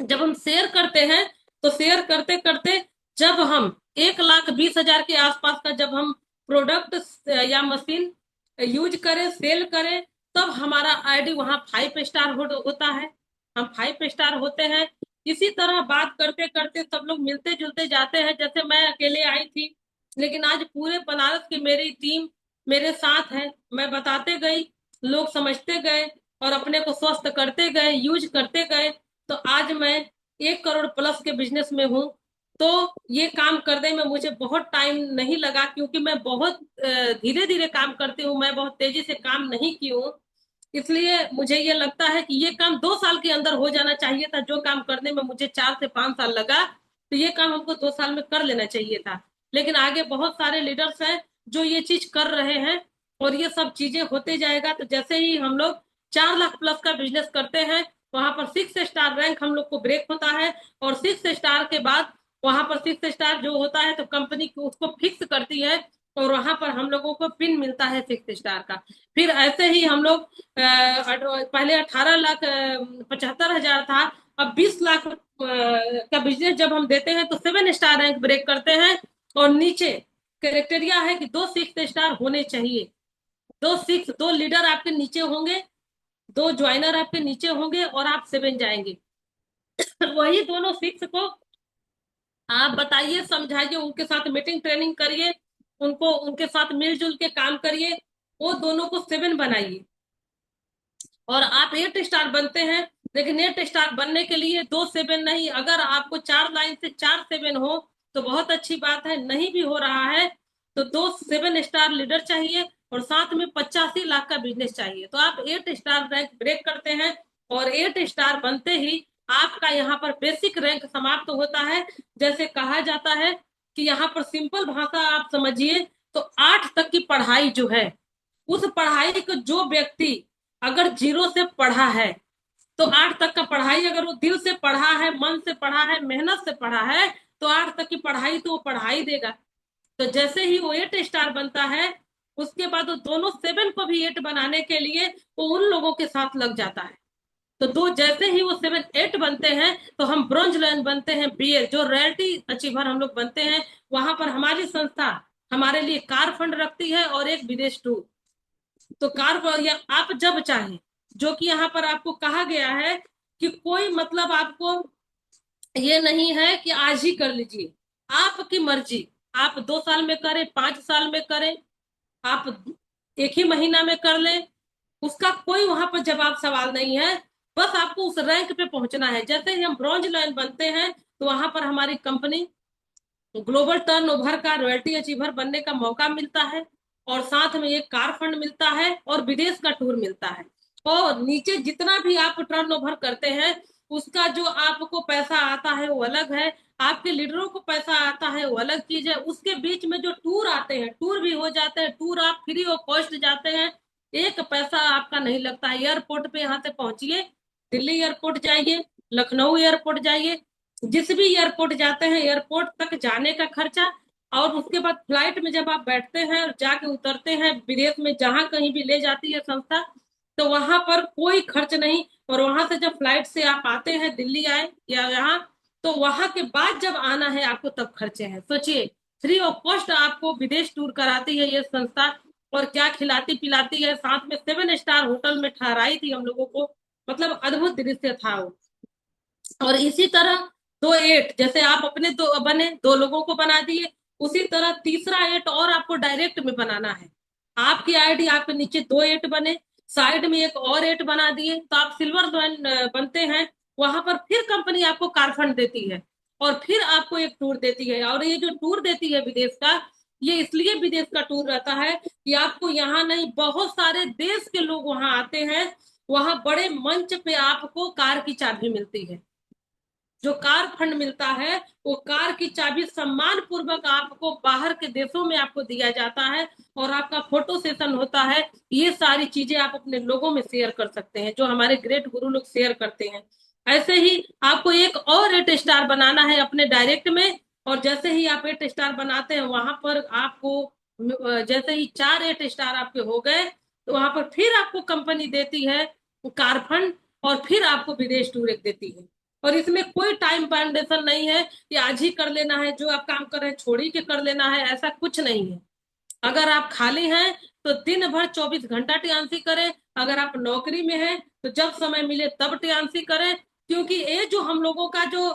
जब हम शेयर करते हैं, तो शेयर करते करते जब हम 1,20,000 के आसपास का जब हम प्रोडक्ट या मशीन यूज करें, सेल करें, तब हमारा आईडी वहां 5 स्टार होता है, हम 5 स्टार होते हैं। इसी तरह बात करते करते सब लोग मिलते जुलते जाते हैं। जैसे मैं अकेले आई थी, लेकिन आज पूरे बनारस की मेरी टीम मेरे साथ है। मैं बताते गई, लोग समझते गए और अपने को स्वस्थ करते गए, यूज करते गए। तो आज मैं 1 करोड़ प्लस के बिजनेस में हूँ। तो ये काम करने में मुझे बहुत टाइम नहीं लगा, क्योंकि मैं बहुत धीरे धीरे काम करती हूँ, मैं बहुत तेजी से काम नहीं की हूँ। इसलिए मुझे ये लगता है कि ये काम 2 साल के अंदर हो जाना चाहिए था। जो काम करने में मुझे 4 से 5 साल लगा, तो ये काम हमको 2 साल में कर लेना चाहिए था। लेकिन आगे बहुत सारे लीडर्स हैं जो ये चीज कर रहे हैं, और ये सब चीजें होते जाएगा। तो जैसे ही हम लोग 4 लाख प्लस का बिजनेस करते हैं, वहां पर 6 स्टार रैंक हम लोग को ब्रेक होता है, और 6 स्टार के बाद वहां पर 6 स्टार जो होता है तो कंपनी उसको फिक्स करती है, और वहां पर हम लोगों को पिन मिलता है 6 स्टार का। फिर ऐसे ही हम लोग पहले 18,75,000 था, अब 20 लाख का बिजनेस जब हम देते हैं तो 7 स्टार रैंक ब्रेक करते हैं। और नीचे क्राइटेरिया है कि 2 6 स्टार होने चाहिए, 2 लीडर आपके नीचे होंगे, 2 ज्वाइनर आपके नीचे होंगे, और आप 7 जाएंगे। वही दोनों 6 को आप बताइए, समझाइए, उनके साथ मीटिंग ट्रेनिंग करिए, उनको उनके साथ मिलजुल के काम करिए, वो दोनों को 7 बनाइए, और आप 8 स्टार बनते हैं। लेकिन 8 स्टार बनने के लिए 2 7 नहीं, अगर आपको 4 लाइन से 4 7 हो तो बहुत अच्छी बात है। नहीं भी हो रहा है तो 2 7 स्टार लीडर चाहिए, और साथ में 85 लाख का बिजनेस चाहिए, तो आप 8 स्टार रैंक ब्रेक करते हैं। और 8 स्टार बनते ही आपका यहाँ पर बेसिक रैंक समाप्त होता है। जैसे कहा जाता है कि यहाँ पर सिंपल भाषा आप समझिए, तो 8 तक की पढ़ाई जो है, उस पढ़ाई को जो व्यक्ति अगर 0 से पढ़ा है, तो 8 तक का पढ़ाई अगर वो दिल से पढ़ा है, मन से पढ़ा है, मेहनत से पढ़ा है, तो 8 तक की पढ़ाई तो वो पढ़ाई देगा। तो जैसे ही वो 8 स्टार बनता है, उसके बाद वो दोनों 7 को भी 8 बनाने के लिए वो उन लोगों के साथ लग जाता है। तो दो जैसे ही वो 7 8 बनते हैं, तो हम ब्रॉन्ज लाइन बनते हैं, बीएल जो रॉयल्टी अचीवर हम लोग बनते हैं। वहां पर हमारी संस्था हमारे लिए कार फंड रखती है और एक विदेश टूर। तो कार या आप जब चाहें, जो कि यहाँ पर आपको कहा गया है कि कोई मतलब आपको ये नहीं है कि आज ही कर लीजिए, आपकी मर्जी। आप 2 साल में करें, 5 साल में करें, आप एक ही महीना में कर लें, उसका कोई वहां पर जवाब सवाल नहीं है। बस आपको उस रैंक पे पहुंचना है। जैसे ही हम ब्रॉन्ज लाइन बनते हैं, तो वहां पर हमारी कंपनी ग्लोबल टर्नओवर का रॉयल्टी अचीवर बनने का मौका मिलता है, और साथ में एक कार फंड मिलता है और विदेश का टूर मिलता है। और नीचे जितना भी आप टर्नओवर करते हैं, उसका जो आपको पैसा आता है वो अलग है, आपके लीडरों को पैसा आता है वो अलग चीज है। उसके बीच में जो टूर आते हैं, टूर भी हो जाते हैं, टूर आप फ्री ऑफ कॉस्ट जाते हैं, एक पैसा आपका नहीं लगता है। एयरपोर्ट पे यहाँ से पहुंचिए, दिल्ली एयरपोर्ट जाइए, लखनऊ एयरपोर्ट जाइए, जिस भी एयरपोर्ट जाते हैं, एयरपोर्ट तक जाने का खर्चा और उसके बाद फ्लाइट में जब आप बैठते हैं और जाके उतरते हैं विदेश में, जहां कहीं भी ले जाती है संस्था, तो वहां पर कोई खर्च नहीं। और वहां से जब फ्लाइट से आप आते हैं, दिल्ली आए या यहाँ, तो वहां के बाद जब आना है आपको तब खर्चे हैं। सोचिए, फ्री ऑफ कॉस्ट आपको विदेश टूर कराती है ये संस्था। और क्या खिलाती पिलाती है, साथ में 7 स्टार होटल में ठहराई थी हम लोगों को। मतलब अद्भुत दृश्य था वो। और इसी तरह 2 8 जैसे आप अपने दो बने, 2 लोगों को बना दिए, उसी तरह तीसरा 8 और आपको डायरेक्ट में बनाना है। आपकी आईडी, आपके नीचे 2 8 बने, साइड में एक और 8 बना दिए, तो आप सिल्वर बनते हैं। वहां पर फिर कंपनी आपको कार फंड देती है, और फिर आपको एक टूर देती है। और ये जो टूर देती है विदेश का, ये इसलिए विदेश का टूर रहता है कि आपको यहाँ नहीं, बहुत सारे देश के लोग वहां आते हैं। वहां बड़े मंच पे आपको कार की चाबी मिलती है। जो कार फंड मिलता है, वो कार की चाबी सम्मान पूर्वक आपको बाहर के देशों में आपको दिया जाता है, और आपका फोटो सेशन होता है। ये सारी चीजें आप अपने लोगों में शेयर कर सकते हैं, जो हमारे ग्रेट गुरु लोग शेयर करते हैं। ऐसे ही आपको एक और 8 स्टार बनाना है अपने डायरेक्ट में। और जैसे ही आप 8 स्टार बनाते हैं, वहां पर आपको जैसे ही 4 8 स्टार आपके हो गए, तो वहां पर फिर आपको कंपनी देती है कार फंड, और फिर आपको विदेश टूर एक देती है। और इसमें कोई टाइम बाउंडेशन नहीं है कि आज ही कर लेना है, जो आप काम कर रहे हैं छोड़ ही के कर लेना है, ऐसा कुछ नहीं है। अगर आप खाली हैं तो दिन भर 24 घंटा टीएनसी करें। अगर आप नौकरी में हैं तो जब समय मिले तब टीएनसी करें। क्योंकि ये जो हम लोगों का जो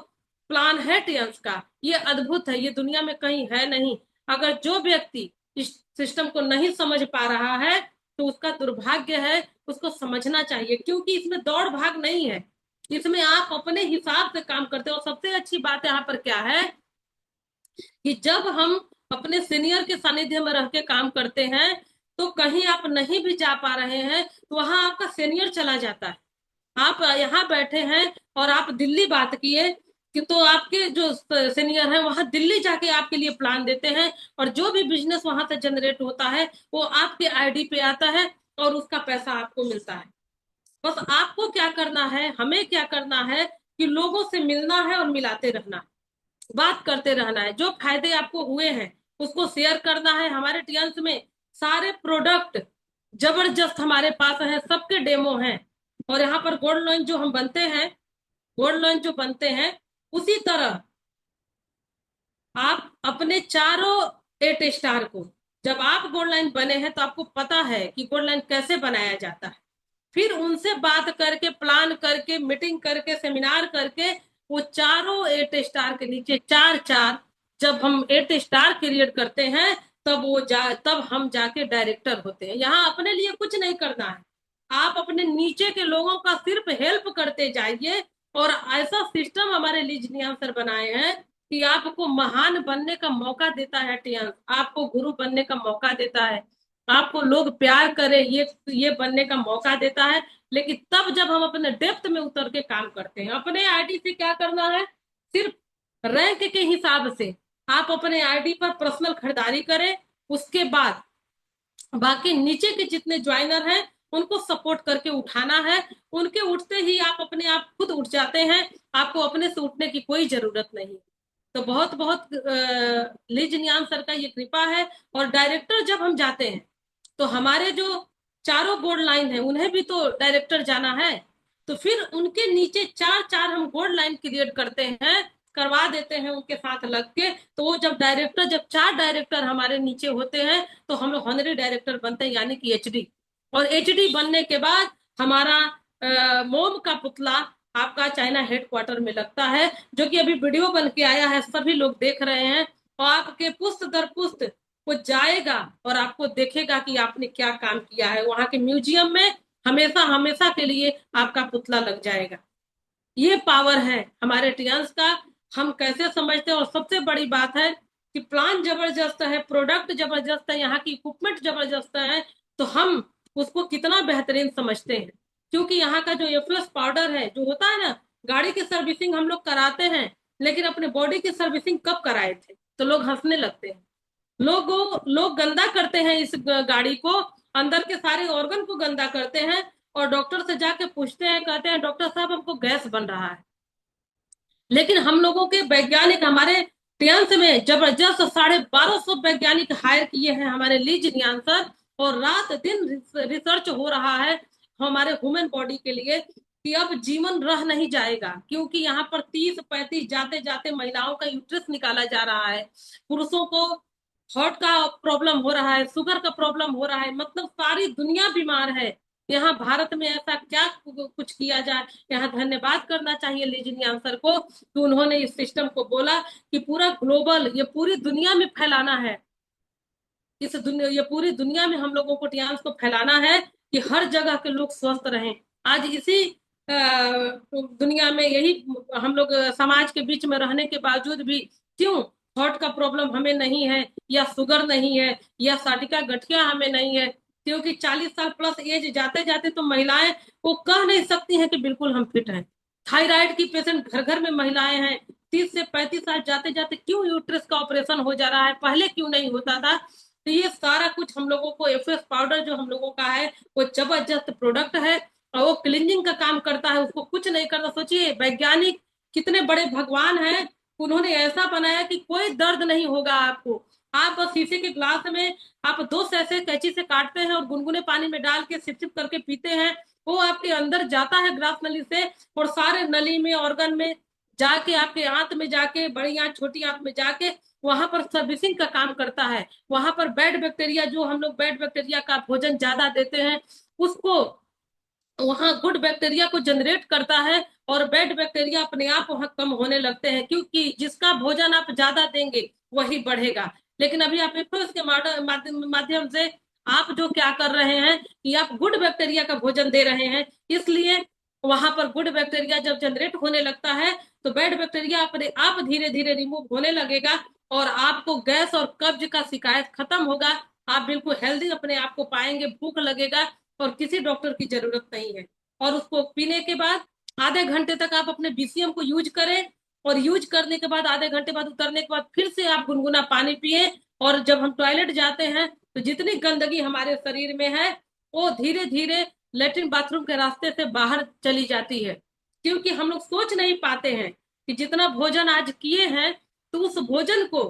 प्लान है टीएनस का, ये अद्भुत है, ये दुनिया में कहीं है नहीं। अगर जो व्यक्ति इस सिस्टम को नहीं समझ पा रहा है, तो उसका दुर्भाग्य है। उसको समझना चाहिए, क्योंकि इसमें दौड़ भाग नहीं है। इसमें आप अपने हिसाब से काम करते हो। और सबसे अच्छी बात यहाँ पर क्या है कि जब हम अपने सीनियर के सानिध्य में रह के काम करते हैं, तो कहीं आप नहीं भी जा पा रहे हैं, तो वहां आपका सीनियर चला जाता है। आप यहाँ बैठे हैं और आप दिल्ली बात किए, कि तो आपके जो सीनियर हैं वहां दिल्ली जाके आपके लिए प्लान देते हैं। और जो भी बिजनेस वहां से जनरेट होता है, वो आपके आईडी पे आता है, और उसका पैसा आपको मिलता है। बस आपको क्या करना है, हमें क्या करना है, कि लोगों से मिलना है और मिलाते रहना है, बात करते रहना है। जो फायदे आपको हुए हैं उसको शेयर करना है। हमारे टीएंस में सारे प्रोडक्ट जबरदस्त हमारे पास है, सबके डेमो हैं। और यहाँ पर गोल्ड लोन जो हम बनते हैं, गोल्ड लोन जो बनते हैं, उसी तरह आप अपने चारों 8 स्टार को, जब आप गोल्ड लाइन बने हैं तो आपको पता है कि गोल्ड लाइन कैसे बनाया जाता है। फिर उनसे बात करके, प्लान करके, मीटिंग करके, सेमिनार करके, वो चारों 8 स्टार के नीचे 4 4, जब हम 8 स्टार क्रिएट करते हैं, तब हम जाके डायरेक्टर होते हैं। यहाँ अपने लिए कुछ नहीं करना है। आप अपने नीचे के लोगों का सिर्फ हेल्प करते जाइए। और ऐसा सिस्टम हमारे लीजनिया सर बनाए हैं कि आपको महान बनने का मौका देता है टियंस, आपको गुरु बनने का मौका देता है, आपको लोग प्यार करे, ये बनने का मौका देता है। लेकिन तब जब हम अपने डेप्थ में उतर के काम करते हैं, अपने आईडी से क्या करना है, सिर्फ रैंक के हिसाब से आप अपने आईडी पर पर्सनल खरीदारी करें। उसके बाद बाकी नीचे के जितने ज्वाइनर हैं उनको सपोर्ट करके उठाना है। उनके उठते ही आप अपने आप खुद उठ जाते हैं, आपको अपने से उठने की कोई जरूरत नहीं। तो बहुत बहुत लीज नियाम सर का ये कृपा है। और डायरेक्टर जब हम जाते हैं, तो हमारे जो चारों गोल्ड लाइन है उन्हें भी तो डायरेक्टर जाना है। तो फिर उनके नीचे 4 4 हम गोल्ड लाइन क्रिएट करते हैं, करवा देते हैं उनके साथ लग के। तो वो जब 4 डायरेक्टर हमारे नीचे होते हैं, तो हम लोग ऑनरी डायरेक्टर बनते हैं, यानी कि एचडी। और एचडी बनने के बाद हमारा मोम का पुतला आपका चाइना हेडक्वार्टर में लगता है, जो कि अभी वीडियो बन के आया है, सभी लोग देख रहे हैं। और आपके पुस्त दर पुस्त वो जाएगा और आपको देखेगा कि आपने क्या काम किया है। वहां के म्यूजियम में हमेशा हमेशा के लिए आपका पुतला लग जाएगा। ये पावर है हमारे टियंस का। हम कैसे समझते हैं, और सबसे बड़ी बात है कि प्लान जबरदस्त है, प्रोडक्ट जबरदस्त है, यहाँ की इक्विपमेंट जबरदस्त है, तो हम उसको कितना बेहतरीन समझते हैं। क्योंकि यहाँ का जो एफएस पाउडर है, जो होता है ना, गाड़ी की सर्विसिंग हम लोग कराते हैं, लेकिन अपने बॉडी की सर्विसिंग कब कराए थे, तो लोग हंसने लगते हैं। लोग गंदा करते हैं इस गाड़ी को, अंदर के सारे ऑर्गन को गंदा करते हैं। और डॉक्टर से जाके पूछते हैं, कहते हैं डॉक्टर साहब हमको गैस बन रहा है। लेकिन हम लोगों के वैज्ञानिक, हमारे टियांस में जबरदस्त 1250 वैज्ञानिक हायर किए हैं हमारे ली जिनियान सर, और रात दिन रिसर्च हो रहा है हमारे ह्यूमन बॉडी के लिए कि अब जीवन रह नहीं जाएगा, क्योंकि यहाँ पर 30-35 जाते जाते महिलाओं का यूट्रस निकाला जा रहा है, पुरुषों को हार्ट का प्रॉब्लम हो रहा है, शुगर का प्रॉब्लम हो रहा है, मतलब सारी दुनिया बीमार है। यहाँ भारत में ऐसा क्या कुछ किया जाए। यहाँ धन्यवाद करना चाहिए लीजिनियन सर को कि उन्होंने इस सिस्टम को बोला कि पूरा ग्लोबल, ये पूरी दुनिया में फैलाना है। इस दुनिया, ये पूरी दुनिया में हम लोगों को टियांस को फैलाना है कि हर जगह के लोग स्वस्थ रहें। आज इसी दुनिया में यही हम लोग समाज के बीच में रहने के बावजूद भी क्यों हार्ट का प्रॉब्लम हमें नहीं है, या शुगर नहीं है, या साटिका गठिया हमें नहीं है, क्योंकि 40 साल प्लस एज जाते जाते तो महिलाएं वो कह नहीं सकती हैं कि बिल्कुल हम फिट हैं। थायराइड की पेशेंट घर घर में महिलाएं हैं। 30 से 35 साल जाते जाते क्यों यूट्रस का ऑपरेशन हो जा रहा है, पहले क्यों नहीं होता था। तो ये सारा कुछ हम लोगों को एफएस पाउडर जो हम लोगों का है वो जबरदस्त प्रोडक्ट है, और वो क्लींजिंग का काम करता है, उसको कुछ नहीं करना। सोचिए वैज्ञानिक कितने बड़े भगवान हैं, उन्होंने ऐसा बनाया कि कोई दर्द नहीं होगा आपको। आप बस शीशे के ग्लास में आप 2 सैसे कैंची से काटते हैं और गुनगुने पानी में डाल के सिप सिप करके पीते हैं, वो आपके अंदर जाता है ग्रास नली से, और सारे नली में ऑर्गन में जाके आपके आंत में जाके, बड़ी आंत छोटी आंत में जाके वहां पर सर्विसिंग का काम करता है। वहां पर बैड बैक्टीरिया, जो हम लोग बैड बैक्टीरिया का भोजन ज्यादा देते हैं, उसको वहां गुड बैक्टीरिया को जनरेट करता है, और बैड बैक्टीरिया अपने आप वहां कम होने लगते हैं, क्योंकि जिसका भोजन आप ज्यादा देंगे वही बढ़ेगा। लेकिन अभी आप एफएस के माध्यम से आप जो क्या कर रहे हैं कि आप गुड बैक्टीरिया का भोजन दे रहे हैं, इसलिए वहां पर गुड बैक्टीरिया जब जनरेट होने लगता है तो बैड बैक्टीरिया अपने आप धीरे धीरे रिमूव होने लगेगा, और आपको गैस और कब्ज का शिकायत खत्म होगा। आप बिल्कुल हेल्दी अपने आप को पाएंगे, भूख लगेगा, और किसी डॉक्टर की जरूरत नहीं है। और उसको पीने के बाद आधे घंटे तक आप अपने बीसीएम को यूज करें, और यूज करने के बाद आधे घंटे बाद उतरने के बाद फिर से आप गुनगुना पानी पिए। और जब हम टॉयलेट जाते हैं तो जितनी गंदगी हमारे शरीर में है वो धीरे धीरे लेटरिन बाथरूम के रास्ते से बाहर चली जाती है, क्योंकि हम लोग सोच नहीं पाते हैं कि जितना भोजन आज किए हैं तो उस भोजन को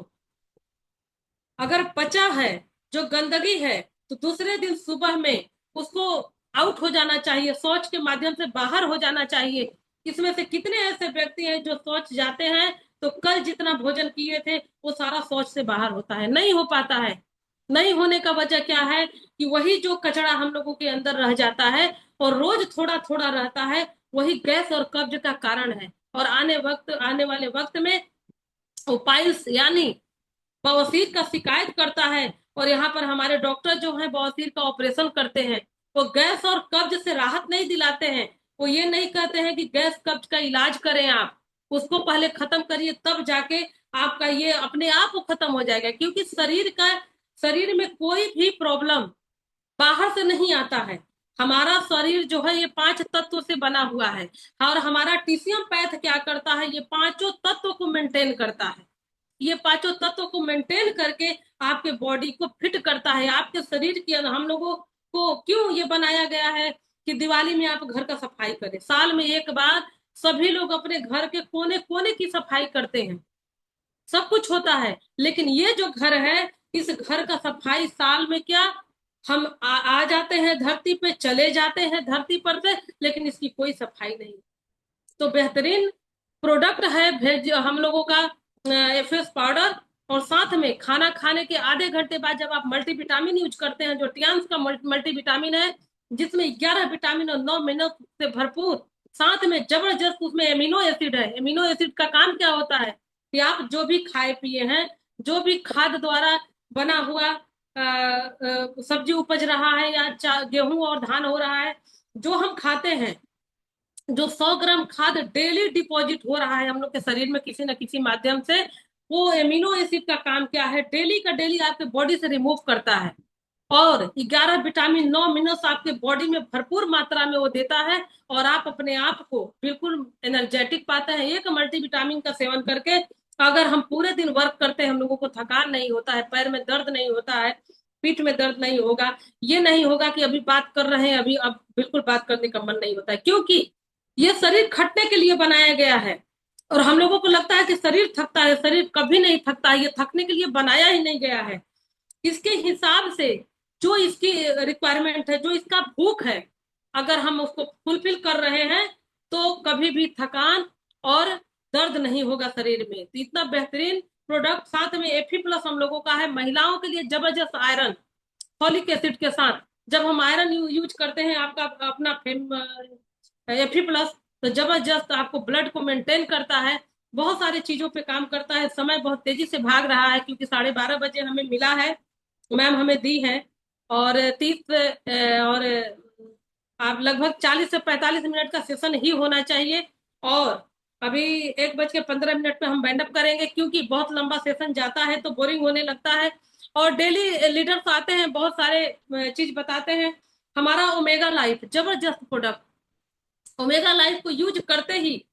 अगर पचा है, जो गंदगी है, तो दूसरे दिन सुबह में उसको आउट हो जाना चाहिए, शौच के माध्यम से बाहर हो जाना चाहिए। इसमें से कितने ऐसे व्यक्ति हैं जो शौच जाते हैं तो कल जितना भोजन किए थे वो सारा शौच से बाहर होता है, नहीं हो पाता है। नहीं होने का वजह क्या है कि वही जो कचरा हम लोगों के अंदर रह जाता है और रोज थोड़ा थोड़ा रहता है, वही गैस और कब्ज का कारण है। और आने वाले वक्त में वो पाइल्स यानी बवासीर का शिकायत करता है। और यहाँ पर हमारे डॉक्टर जो हैं बवासीर का ऑपरेशन करते हैं, वो गैस और कब्ज से राहत नहीं दिलाते हैं। वो ये नहीं कहते हैं कि गैस कब्ज का इलाज करें, आप उसको पहले खत्म करिए, तब जाके आपका ये अपने आप वो खत्म हो जाएगा। क्योंकि शरीर में कोई भी प्रॉब्लम बाहर से नहीं आता है। हमारा शरीर जो है ये 5 तत्वों से बना हुआ है, और हमारा टीसीएम पैथ क्या करता है, ये पांचों तत्वों को मेंटेन करता है। ये पांचों तत्वों को मेंटेन करके आपके बॉडी को फिट करता है। आपके शरीर के अंदर हम लोगों को क्यों ये बनाया गया है कि दिवाली में आप घर का सफाई करें, साल में एक बार सभी लोग अपने घर के कोने कोने की सफाई करते हैं, सब कुछ होता है। लेकिन ये जो घर है, इस घर का सफाई साल में क्या, हम आ जाते हैं धरती पे, चले जाते हैं धरती पर से, लेकिन इसकी कोई सफाई नहीं। तो बेहतरीन प्रोडक्ट है भेज हम लोगों का एफएस पाउडर। और साथ में खाना खाने के आधे घंटे बाद जब आप मल्टीविटामिन यूज करते हैं, जो टियांस का मल्टीविटामिन है, जिसमें 11 विटामिन और 9 मिनरल से भरपूर, साथ में जबरदस्त उसमें एमिनो एसिड है। एमिनो एसिड का काम क्या होता है कि आप जो भी खाए पिए हैं, जो भी खाद द्वारा बना हुआ सब्जी उपज रहा है, या गेहूं और धान हो रहा है, जो हम खाते हैं, जो 100 ग्राम खाद डेली डिपॉजिट हो रहा है हम लोग के शरीर में किसी न किसी माध्यम से, वो एमिनो एसिड का काम क्या है, डेली का डेली आपके बॉडी से रिमूव करता है। और 11 विटामिन 9 मिनरल्स आपके बॉडी में भरपूर मात्रा में वो देता है, और आप अपने आप को बिल्कुल एनर्जेटिक पाते हैं। एक मल्टीविटामिन का सेवन करके अगर हम पूरे दिन वर्क करते हैं, हम लोगों को थकान नहीं होता है, पैर में दर्द नहीं होता है, पीठ में दर्द नहीं होगा। ये नहीं होगा कि अभी बात कर रहे हैं, अभी अब बिल्कुल बात करने का मन नहीं होता है, क्योंकि ये शरीर खटने के लिए बनाया गया है। और हम लोगों को लगता है कि शरीर थकता है, शरीर कभी नहीं थकता है, ये थकने के लिए बनाया ही नहीं गया है। इसके हिसाब से जो इसकी रिक्वायरमेंट है, जो इसका भूख है, अगर हम उसको फुलफिल कर रहे हैं तो कभी भी थकान और दर्द नहीं होगा शरीर में। तो इतना बेहतरीन प्रोडक्ट, साथ में एफी प्लस हम लोगों का है महिलाओं के लिए जबरदस्त आयरन, फॉलिक एसिड के साथ। जब हम आयरन यूज करते हैं आपका अपना एफी प्लस, तो जबरदस्त आपको ब्लड को मेंटेन करता है, बहुत सारी चीजों पे काम करता है। समय बहुत तेजी से भाग रहा है क्योंकि 12:30 बजे हमें मिला है, मैम हमें दी है। और 30 और आप लगभग 40 से 45 मिनट का सेशन ही होना चाहिए। और अभी 1:15 पे हम वाइंड अप करेंगे क्योंकि बहुत लंबा सेशन जाता है तो बोरिंग होने लगता है। और डेली लीडर्स आते हैं, बहुत सारे चीज बताते हैं। हमारा ओमेगा लाइफ जबरदस्त प्रोडक्ट, ओमेगा लाइफ को यूज करते ही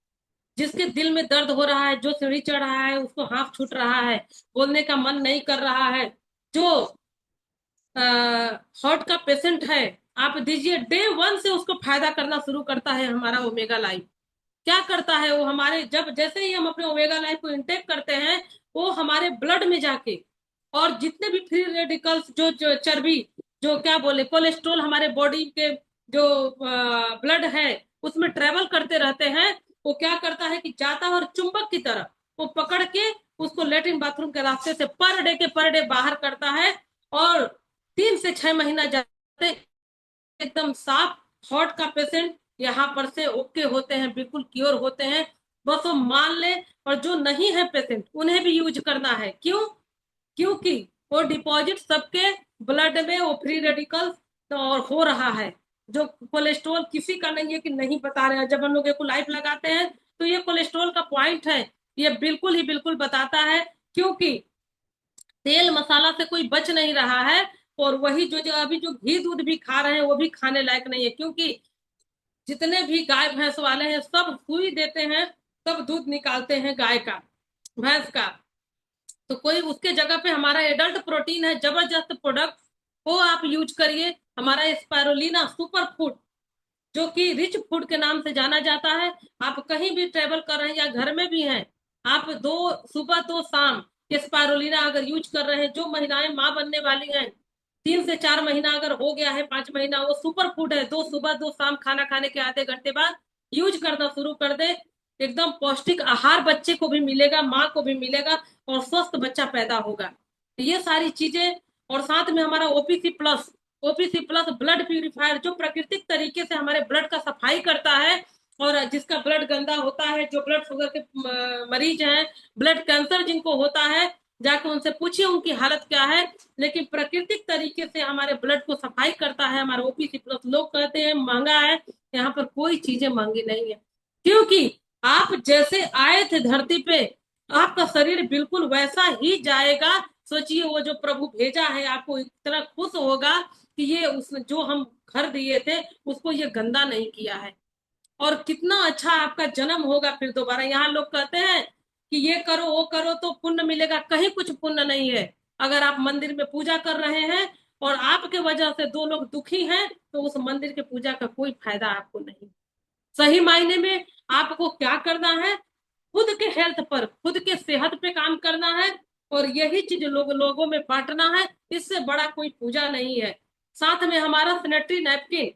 जिसके दिल में दर्द हो रहा है, जो सीढ़ी चढ़ रहा है, उसको हाथ छूट रहा है, बोलने का मन नहीं कर रहा है, जो हार्ट का पेशेंट है, आप दीजिए, डे 1 से उसको फायदा करना शुरू करता है हमारा ओमेगा लाइफ। क्या करता है वो, हमारे जब जैसे ही हम अपने ओमेगा लाइफ को इंटेक करते हैं, वो हमारे ब्लड में जाके और जितने भी फ्री रेडिकल्स, जो चर्बी, जो क्या बोले कोलेस्ट्रोल हमारे बॉडी के जो ब्लड है उसमें ट्रेवल करते रहते हैं, वो क्या करता है कि जाता है और चुंबक की तरह वो पकड़ के उसको लेटरिन बाथरूम के रास्ते से पर डे के पर डे बाहर करता है। और 3 से 6 महीना जाते एकदम साफ, हार्ट का पेशेंट यहाँ पर से ओके होते हैं, बिल्कुल क्योर होते हैं। बस वो मान ले। और जो नहीं है पेशेंट उन्हें भी यूज करना है, क्यों? क्योंकि वो डिपॉजिट सबके ब्लड में वो फ्री रेडिकल्स तो और हो रहा है। जो कोलेस्ट्रॉल किसी का नहीं है कि नहीं बता रहे हैं, जब हम लोग को लाइफ लगाते हैं तो ये कोलेस्ट्रॉल का पॉइंट है, ये बिल्कुल ही बिल्कुल बताता है। क्योंकि तेल मसाला से कोई बच नहीं रहा है। और वही जो जो अभी जो घी दूध भी खा रहे हैं वो भी खाने लायक नहीं है, क्योंकि जितने भी गाय भैंस वाले हैं सब सुई देते हैं, सब दूध निकालते हैं गाय का, भैंस का। तो कोई उसके जगह पे हमारा एडल्ट प्रोटीन है, जबरदस्त प्रोडक्ट, वो आप यूज करिए। हमारा स्पायरुलिना सुपर फूड, जो कि रिच फूड के नाम से जाना जाता है। आप कहीं भी ट्रेवल कर रहे हैं या घर में भी हैं, आप दो सुबह दो शाम स्पायरुलिना अगर यूज कर रहे हैं, जो महिलाएं माँ बनने वाली हैं, 3 से 4 महीना अगर हो गया है, 5 महीना, वो सुपर फूड है। दो सुबह दो शाम खाना खाने के आधे घंटे बाद यूज करना शुरू कर दे, एकदम पौष्टिक आहार बच्चे को भी मिलेगा, माँ को भी मिलेगा, और स्वस्थ बच्चा पैदा होगा। ये सारी चीजें। और साथ में हमारा OPC plus, OPC plus blood purifier, जो प्राकृतिक तरीके से हमारे ब्लड का सफाई करता है। और जिसका ब्लड गंदा होता है, जो ब्लड शुगर के मरीज हैं, ब्लड कैंसर जिनको होता है, जाके उनसे पूछिए उनकी हालत क्या है। लेकिन प्राकृतिक तरीके से हमारे ब्लड को सफाई करता है हमारा ओपीसी प्लस। लोग कहते हैं महंगा है, यहाँ पर कोई चीजें महंगी नहीं है, क्योंकि आप जैसे आए थे धरती पे, आपका शरीर बिल्कुल वैसा ही जाएगा। सोचिए वो जो प्रभु भेजा है आपको इतना खुश होगा कि ये उसने जो हम घर दिए थे उसको ये गंदा नहीं किया है। और कितना अच्छा आपका जन्म होगा फिर दोबारा। यहाँ लोग कहते हैं कि ये करो वो करो तो पुण्य मिलेगा, कहीं कुछ पुण्य नहीं है। अगर आप मंदिर में पूजा कर रहे हैं और आपके वजह से 2 लोग दुखी हैं, तो उस मंदिर के पूजा का कोई फायदा आपको नहीं। सही मायने में आपको क्या करना है, खुद के हेल्थ पर, खुद के सेहत पे काम करना है, और यही चीज लोगों में बांटना है। इससे बड़ा कोई पूजा नहीं है। साथ में हमारा सैनिटरी नैपकिन,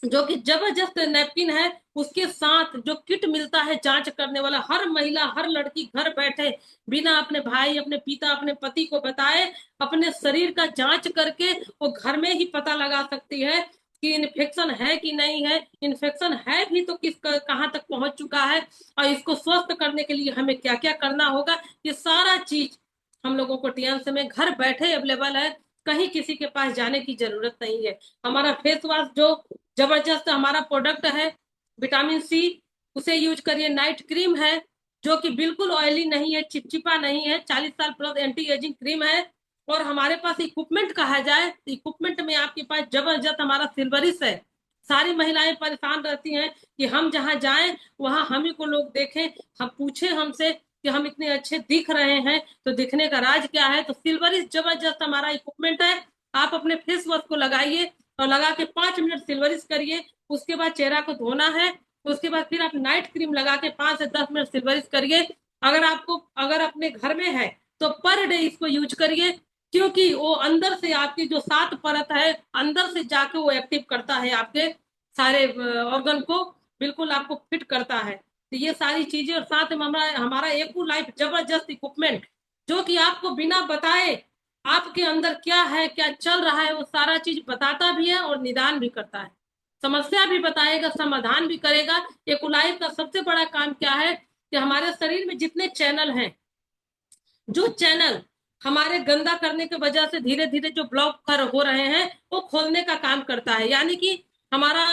जो कि जबरदस्त नैपकिन है, उसके साथ जो किट मिलता है जांच करने वाला, हर महिला हर लड़की घर बैठे बिना अपने भाई अपने पिता अपने पति को बताए अपने शरीर का जांच करके वो घर में ही पता लगा सकती है कि इन्फेक्शन है कि नहीं है। इन्फेक्शन है भी तो कहाँ तक पहुंच चुका है, और इसको स्वस्थ करने के लिए हमें क्या क्या करना होगा, ये सारा चीज हम लोगों को टीएमसी में घर बैठे अवेलेबल है। कहीं किसी के पास जाने की जरूरत नहीं है। हमारा फेस वॉश जो जबरदस्त हमारा प्रोडक्ट है, विटामिन सी, उसे यूज करिए। नाइट क्रीम है, जो कि बिल्कुल ऑयली नहीं है, चिपचिपा नहीं है, 40 साल प्लस एंटी एजिंग क्रीम है। और हमारे पास इक्विपमेंट कहा जाए, इक्विपमेंट में आपके पास जबरदस्त हमारा सिल्वरिस है। सारी महिलाएं परेशान रहती हैं कि हम जहां जाएं वहां हम ही को लोग देखें, हम पूछे हमसे कि हम इतने अच्छे दिख रहे हैं, तो दिखने का राज क्या है। तो सिल्वरिस जबरदस्त हमारा इक्विपमेंट है। आप अपने फेस वॉश को लगाइए और लगा के 5 मिनट सिल्वरिस करिए, उसके बाद चेहरा को धोना है। उसके बाद फिर आप नाइट क्रीम लगा के 5 से 10 मिनट सिल्वरिश करिए। अगर अपने घर में है तो पर डे इसको यूज करिए, क्योंकि वो अंदर से आपकी जो 7 परत है अंदर से जाके वो एक्टिव करता है आपके सारे ऑर्गन को, बिल्कुल आपको फिट करता है। तो ये सारी चीजें, और साथ में हमारा हमारा एकू लाइफ जबरदस्त इक्विपमेंट, जो कि आपको बिना बताए आपके अंदर क्या है क्या चल रहा है वो सारा चीज बताता भी है और निदान भी करता है, समस्या भी बताएगा, समाधान भी करेगा। एकुलाइफ का सबसे बड़ा काम क्या है कि हमारे शरीर में जितने चैनल हैं, जो चैनल हमारे गंदा करने की वजह से धीरे धीरे जो ब्लॉक कर हो रहे हैं वो खोलने का काम करता है। यानी कि हमारा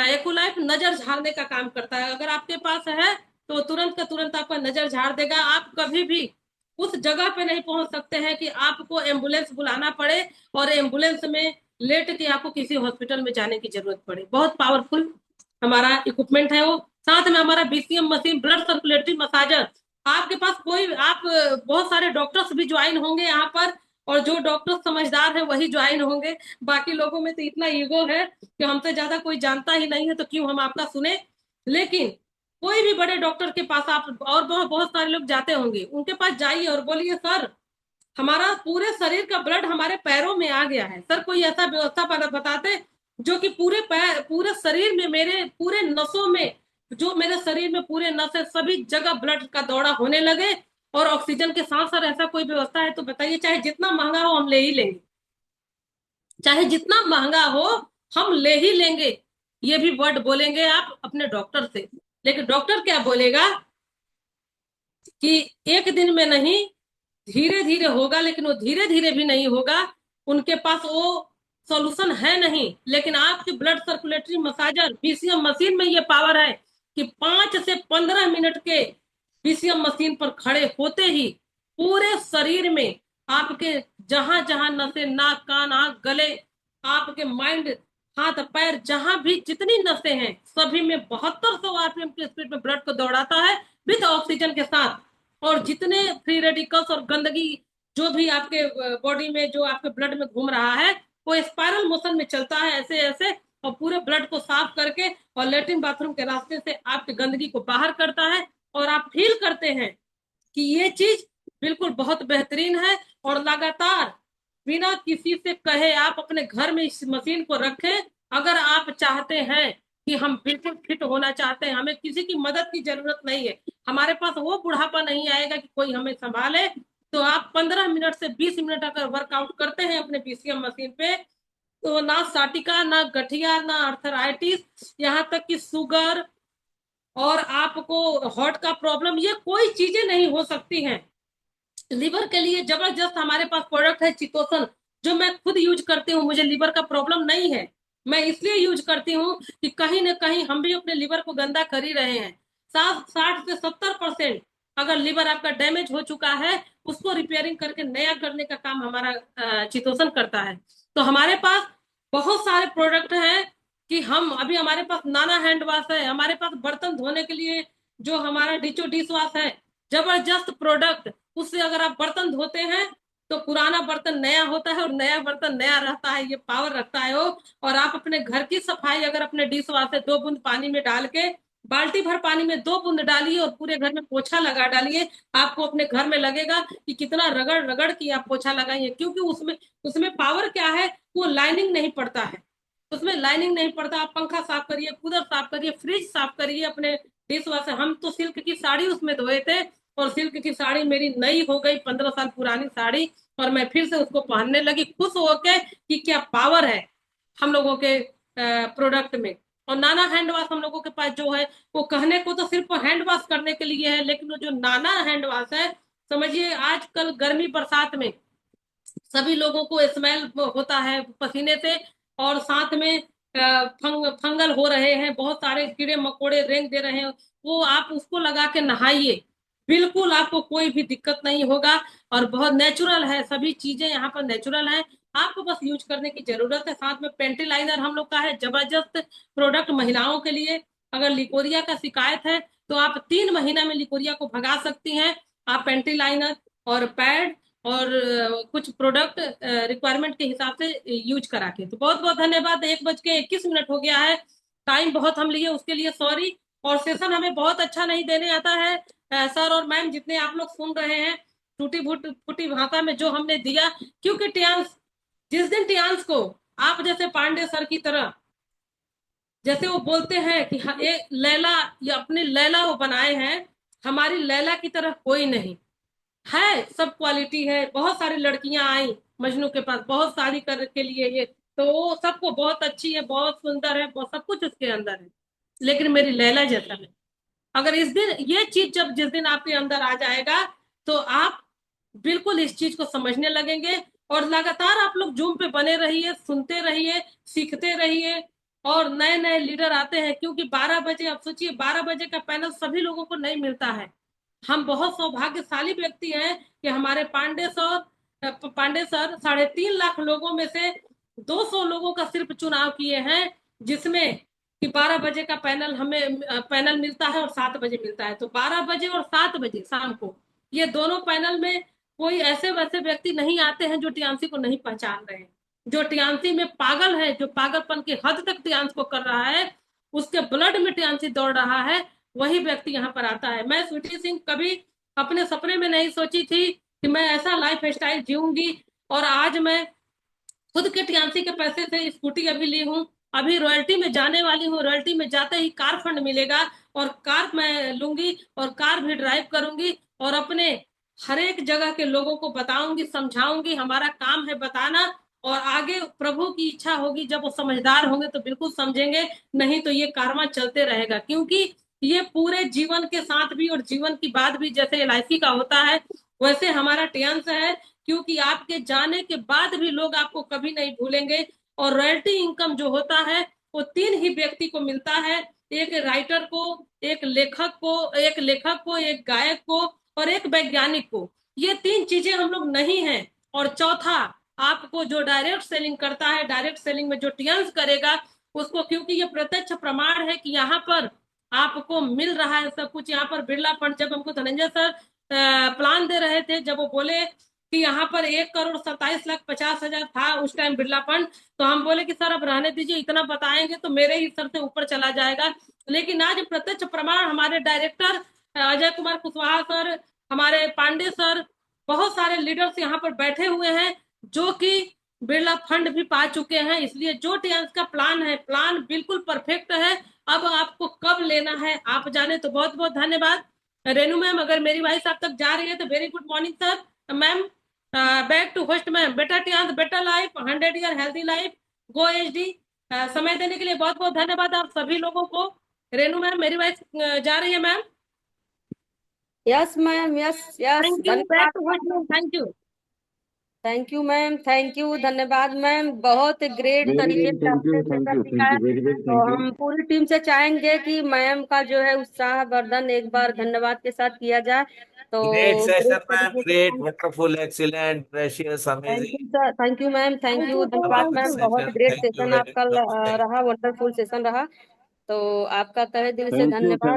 एकुलाइफ नजर झाड़ने का काम करता है। अगर आपके पास है तो तुरंत का तुरंत आपका नजर झाड़ देगा। आप कभी भी उस जगह पे नहीं पहुंच सकते हैं कि आपको एम्बुलेंस बुलाना पड़े और एम्बुलेंस में लेट के आपको किसी हॉस्पिटल में जाने की जरूरत पड़े। बहुत पावरफुल हमारा इक्विपमेंट है वो। साथ में हमारा BCM machine, blood circulatory massager, आपके पास कोई आप बहुत सारे डॉक्टर्स भी ज्वाइन होंगे यहाँ पर, और जो डॉक्टर समझदार है वही ज्वाइन होंगे। बाकी लोगों में तो इतना ईगो है कि हमसे ज्यादा कोई जानता ही नहीं है तो क्यों हम आपका सुने। लेकिन कोई भी बड़े डॉक्टर के पास आप, और बहुत बहुत सारे लोग जाते होंगे, उनके पास जाइए और बोलिए सर हमारा पूरे शरीर का ब्लड हमारे पैरों में आ गया है, सर कोई ऐसा व्यवस्था बताते जो कि पूरे पैर, पूरे शरीर में, मेरे पूरे नसों में, जो मेरे शरीर में पूरे नस है सभी जगह ब्लड का दौड़ा होने लगे और ऑक्सीजन के साथ। सर ऐसा कोई व्यवस्था है तो बताइए, चाहे जितना महंगा हो हम ले ही लेंगे, चाहे जितना महंगा हो हम ले ही लेंगे। ये भी वर्ड बोलेंगे आप अपने डॉक्टर से, लेकिन डॉक्टर क्या बोलेगा कि एक दिन में नहीं, धीरे धीरे होगा, लेकिन वो धीरे धीरे भी नहीं होगा, उनके पास वो सॉल्यूशन है नहीं। लेकिन आपकी blood circulatory massager BCM machine में ये पावर है कि 5 से 15 मिनट के बीसीएम मशीन पर खड़े होते ही पूरे शरीर में आपके जहां जहां नसें, नाक कान आंख गले, आपके माइंड, हाथ पैर, जहां भी जितनी नसें हैं सभी में 7200 आरपीएम की स्पीड में ब्लड को दौड़ाता है विद ऑक्सीजन के साथ। और जितने फ्री रेडिकल्स और गंदगी जो भी आपके बॉडी में, जो आपके ब्लड में घूम रहा है, वो स्पाइरल मोशन में चलता है ऐसे ऐसे, और पूरे ब्लड को साफ करके और लेटरिन बाथरूम के रास्ते से आपकी गंदगी को बाहर करता है। और आप फील करते हैं कि ये चीज बिल्कुल बहुत बेहतरीन है। और लगातार बिना किसी से कहे आप अपने घर में इस मशीन को रखें। अगर आप चाहते हैं कि हम बिल्कुल फिट होना चाहते हैं, हमें किसी की मदद की जरूरत नहीं है, हमारे पास वो बुढ़ापा नहीं आएगा कि कोई हमें संभाले, तो आप 15 मिनट से 20 मिनट अगर वर्कआउट करते हैं अपने बीसीएम मशीन पे, तो ना साटिका, ना गठिया, ना अर्थराइटिस, यहाँ तक कि शुगर और आपको हार्ट का प्रॉब्लम, ये कोई चीजें नहीं हो सकती हैं। लिवर के लिए जबरदस्त हमारे पास प्रोडक्ट है चितोसन, जो मैं खुद यूज करती हूँ। मुझे लिवर का प्रॉब्लम नहीं है, मैं इसलिए यूज करती हूँ कि कहीं ना कहीं हम भी अपने लिवर को गंदा कर ही रहे हैं। 60 से 70% अगर लिवर आपका डैमेज हो चुका है, उसको रिपेयरिंग करके नया करने का काम हमारा चितोसन करता है। तो हमारे पास बहुत सारे प्रोडक्ट हैं कि हम अभी, हमारे पास नाना हैंड वॉश है, हमारे पास बर्तन धोने के लिए जो हमारा डिचो डिश वॉश है, जबरदस्त प्रोडक्ट। उससे अगर आप बर्तन धोते हैं तो पुराना बर्तन नया होता है और नया बर्तन नया रहता है, ये पावर रखता है वो। और आप अपने घर की सफाई अगर अपने डिश वॉश से 2 बूंद पानी में डाल के, बाल्टी भर पानी में 2 बूंद डालिए और पूरे घर में पोछा लगा डालिए, आपको अपने घर में लगेगा कि कितना रगड़ रगड़ के आप पोछा लगाइए। क्योंकि उसमें उसमें पावर क्या है, वो लाइनिंग नहीं पड़ता है, उसमें लाइनिंग नहीं पड़ता। आप पंखा साफ करिए, कूलर साफ करिए, फ्रिज साफ करिए अपने डिश वॉश। हम तो सिल्क की साड़ी उसमें धोए थे, और सिल्क की साड़ी मेरी नई हो गई, 15 साल पुरानी साड़ी, और मैं फिर से उसको पहनने लगी खुश होके कि क्या पावर है हम लोगों के प्रोडक्ट में। और नाना हैंड वॉश हम लोगों के पास जो है, वो कहने को तो सिर्फ हैंड वॉश करने के लिए है, लेकिन वो जो नाना हैंड वॉश है, समझिए आजकल गर्मी बरसात में सभी लोगों को स्मेल होता है पसीने से, और साथ में फंगल हो रहे हैं, बहुत सारे कीड़े मकोड़े रेंग दे रहे हैं, वो आप उसको लगा के नहाइए, बिल्कुल आपको कोई भी दिक्कत नहीं होगा। और बहुत नेचुरल है, सभी चीजें यहाँ पर नेचुरल है, आपको बस यूज करने की जरूरत है। साथ में पेंटी लाइनर हम लोग का है, जबरदस्त प्रोडक्ट महिलाओं के लिए। अगर लिकोरिया का शिकायत है तो आप 3 महीना में लिकोरिया को भगा सकती हैं। आप पेंटी लाइनर और पैड और कुछ प्रोडक्ट रिक्वायरमेंट के हिसाब से यूज करा के। तो बहुत बहुत धन्यवाद। 1:21 हो गया है, टाइम बहुत हम लिए, उसके लिए सॉरी। और सेशन हमें बहुत अच्छा नहीं देने आता है। सर और मैम जितने आप लोग सुन रहे हैं, टूटी फूटी भाषा में जो हमने दिया, क्योंकि टियांस, जिस दिन टियांस को आप जैसे पांडे सर की तरह, जैसे वो बोलते हैं कि हाँ, एक लैला, या अपनी लैला वो बनाए हैं, हमारी लैला की तरह कोई नहीं है। सब क्वालिटी है, बहुत सारी लड़कियां आई मजनू के पास बहुत शादी कर के लिए, ये तो वो सबको बहुत अच्छी है, बहुत सुंदर है, बहुत सब कुछ उसके अंदर है, लेकिन मेरी लैला जैसा नहीं। अगर इस दिन ये चीज जब जिस दिन आपके अंदर आ जाएगा, तो आप बिल्कुल इस चीज को समझने लगेंगे। और लगातार आप लोग जूम पे बने रहिए, सुनते रहिए, सीखते रहिए, और नए नए लीडर आते हैं, क्योंकि 12 बजे, आप सोचिए 12 बजे का पैनल सभी लोगों को नहीं मिलता है। हम बहुत सौभाग्यशाली व्यक्ति हैं कि हमारे पांडे सर 3.5 लाख लोगों में से 200 लोगों का सिर्फ चुनाव किए हैं, जिसमें कि 12 बजे का पैनल हमें पैनल मिलता है और 7 बजे मिलता है। तो 12 बजे और 7 बजे शाम को, ये दोनों पैनल में कोई ऐसे वैसे व्यक्ति नहीं आते हैं जो टियांसी को नहीं पहचान रहे हैं। जो टियांसी में पागल है, जो पागलपन की हद तक टियांस को कर रहा है, उसके ब्लड में टियांसी दौड़ रहा है, वही व्यक्ति यहाँ पर आता है। मैं स्वीटी सिंह कभी अपने सपने में नहीं सोची थी कि मैं ऐसा लाइफ स्टाइल जीऊंगी, और आज मैं खुद के टियांसी के पैसे से स्कूटी अभी ली हूँ, अभी रॉयल्टी में जाने वाली हूँ, रॉयल्टी में जाते ही कार फंड मिलेगा, और कार मैं लूंगी, और कार भी ड्राइव करूंगी, और अपने हर एक जगह के लोगों को बताऊंगी, समझाऊंगी। हमारा काम है बताना, और आगे प्रभु की इच्छा होगी, जब वो समझदार होंगे तो बिल्कुल समझेंगे, नहीं तो ये कारवां चलते रहेगा। क्योंकि ये पूरे जीवन के साथ भी और जीवन की बाद भी जैसे एलआईसी का होता है, वैसे हमारा टियांस है। क्योंकि आपके जाने के बाद भी लोग आपको कभी नहीं भूलेंगे। और रॉयल्टी इनकम जो होता है, वो 3 ही व्यक्ति को मिलता है, एक राइटर को, एक लेखक को, एक गायक को, और एक वैज्ञानिक को। ये 3 चीजें हम लोग नहीं हैं। और चौथा, आपको जो डायरेक्ट सेलिंग करता है, डायरेक्ट सेलिंग में जो टियंस करेगा उसको, क्योंकि ये प्रत्यक्ष प्रमाण है कि यहाँ पर आपको मिल रहा है सब कुछ। यहाँ पर बिरला फंड, जब हमको धनंजय सर प्लान दे रहे थे, जब वो बोले कि यहाँ पर 1,27,50,000 था उस टाइम बिरला फंड, तो हम बोले कि सर अब रहने दीजिए, इतना बताएंगे तो मेरे ही सर से ऊपर चला जाएगा। लेकिन आज प्रत्यक्ष प्रमाण हमारे डायरेक्टर अजय कुमार कुशवाहा सर, हमारे पांडे सर, बहुत सारे लीडर्स यहाँ पर बैठे हुए हैं, जो कि बिरला फंड भी पा चुके हैं। इसलिए जो टीएंस का प्लान है, प्लान बिल्कुल परफेक्ट है। अब आपको कब लेना है आप जाने। तो बहुत बहुत धन्यवाद। रेनू मैम, अगर मेरी वॉइस आप तक जा रही है तो very good morning sir. Ma'am, back to host ma'am. Better टियांस, better life, 100 year healthy life, go HD. समय देने के लिए बहुत बहुत धन्यवाद आप सभी लोगों को। रेनू मैम, मेरी वॉइस जा रही है ma'am?
Yes ma'am, yes yes,
thank you, back to host ma'am, thank you.
Thank you ma'am, thank you, धन्यवाद मैम। बहुत ग्रेट
वेरी
तरीके
गुड,
से
थैंक
आपने
यू, थैंक
सेशन
यू,
दिया
थैंक
है।
यू, वेरी गुड,
तो
थैंक यू।
हम पूरी टीम से चाहेंगे कि मैम का जो है उत्साह वर्धन एक बार धन्यवाद के साथ किया जाए। तो
Great
ग्रेट
session, ma'am.
तरीके
Great,
से।
wonderful, excellent, precious,
thank
amazing.
You sir, thank you ma'am, thank
thank
you,
you sir,
धन्यवाद
थैंक
Wonderful
यू।
मैम। बहुत
session.
Great
Thank you
session
very
आपका
much. Thank you.
रहा, वंडरफुल सेशन रहा। तो आपका तहे दिल से
थैंक यू,
धन्यवाद।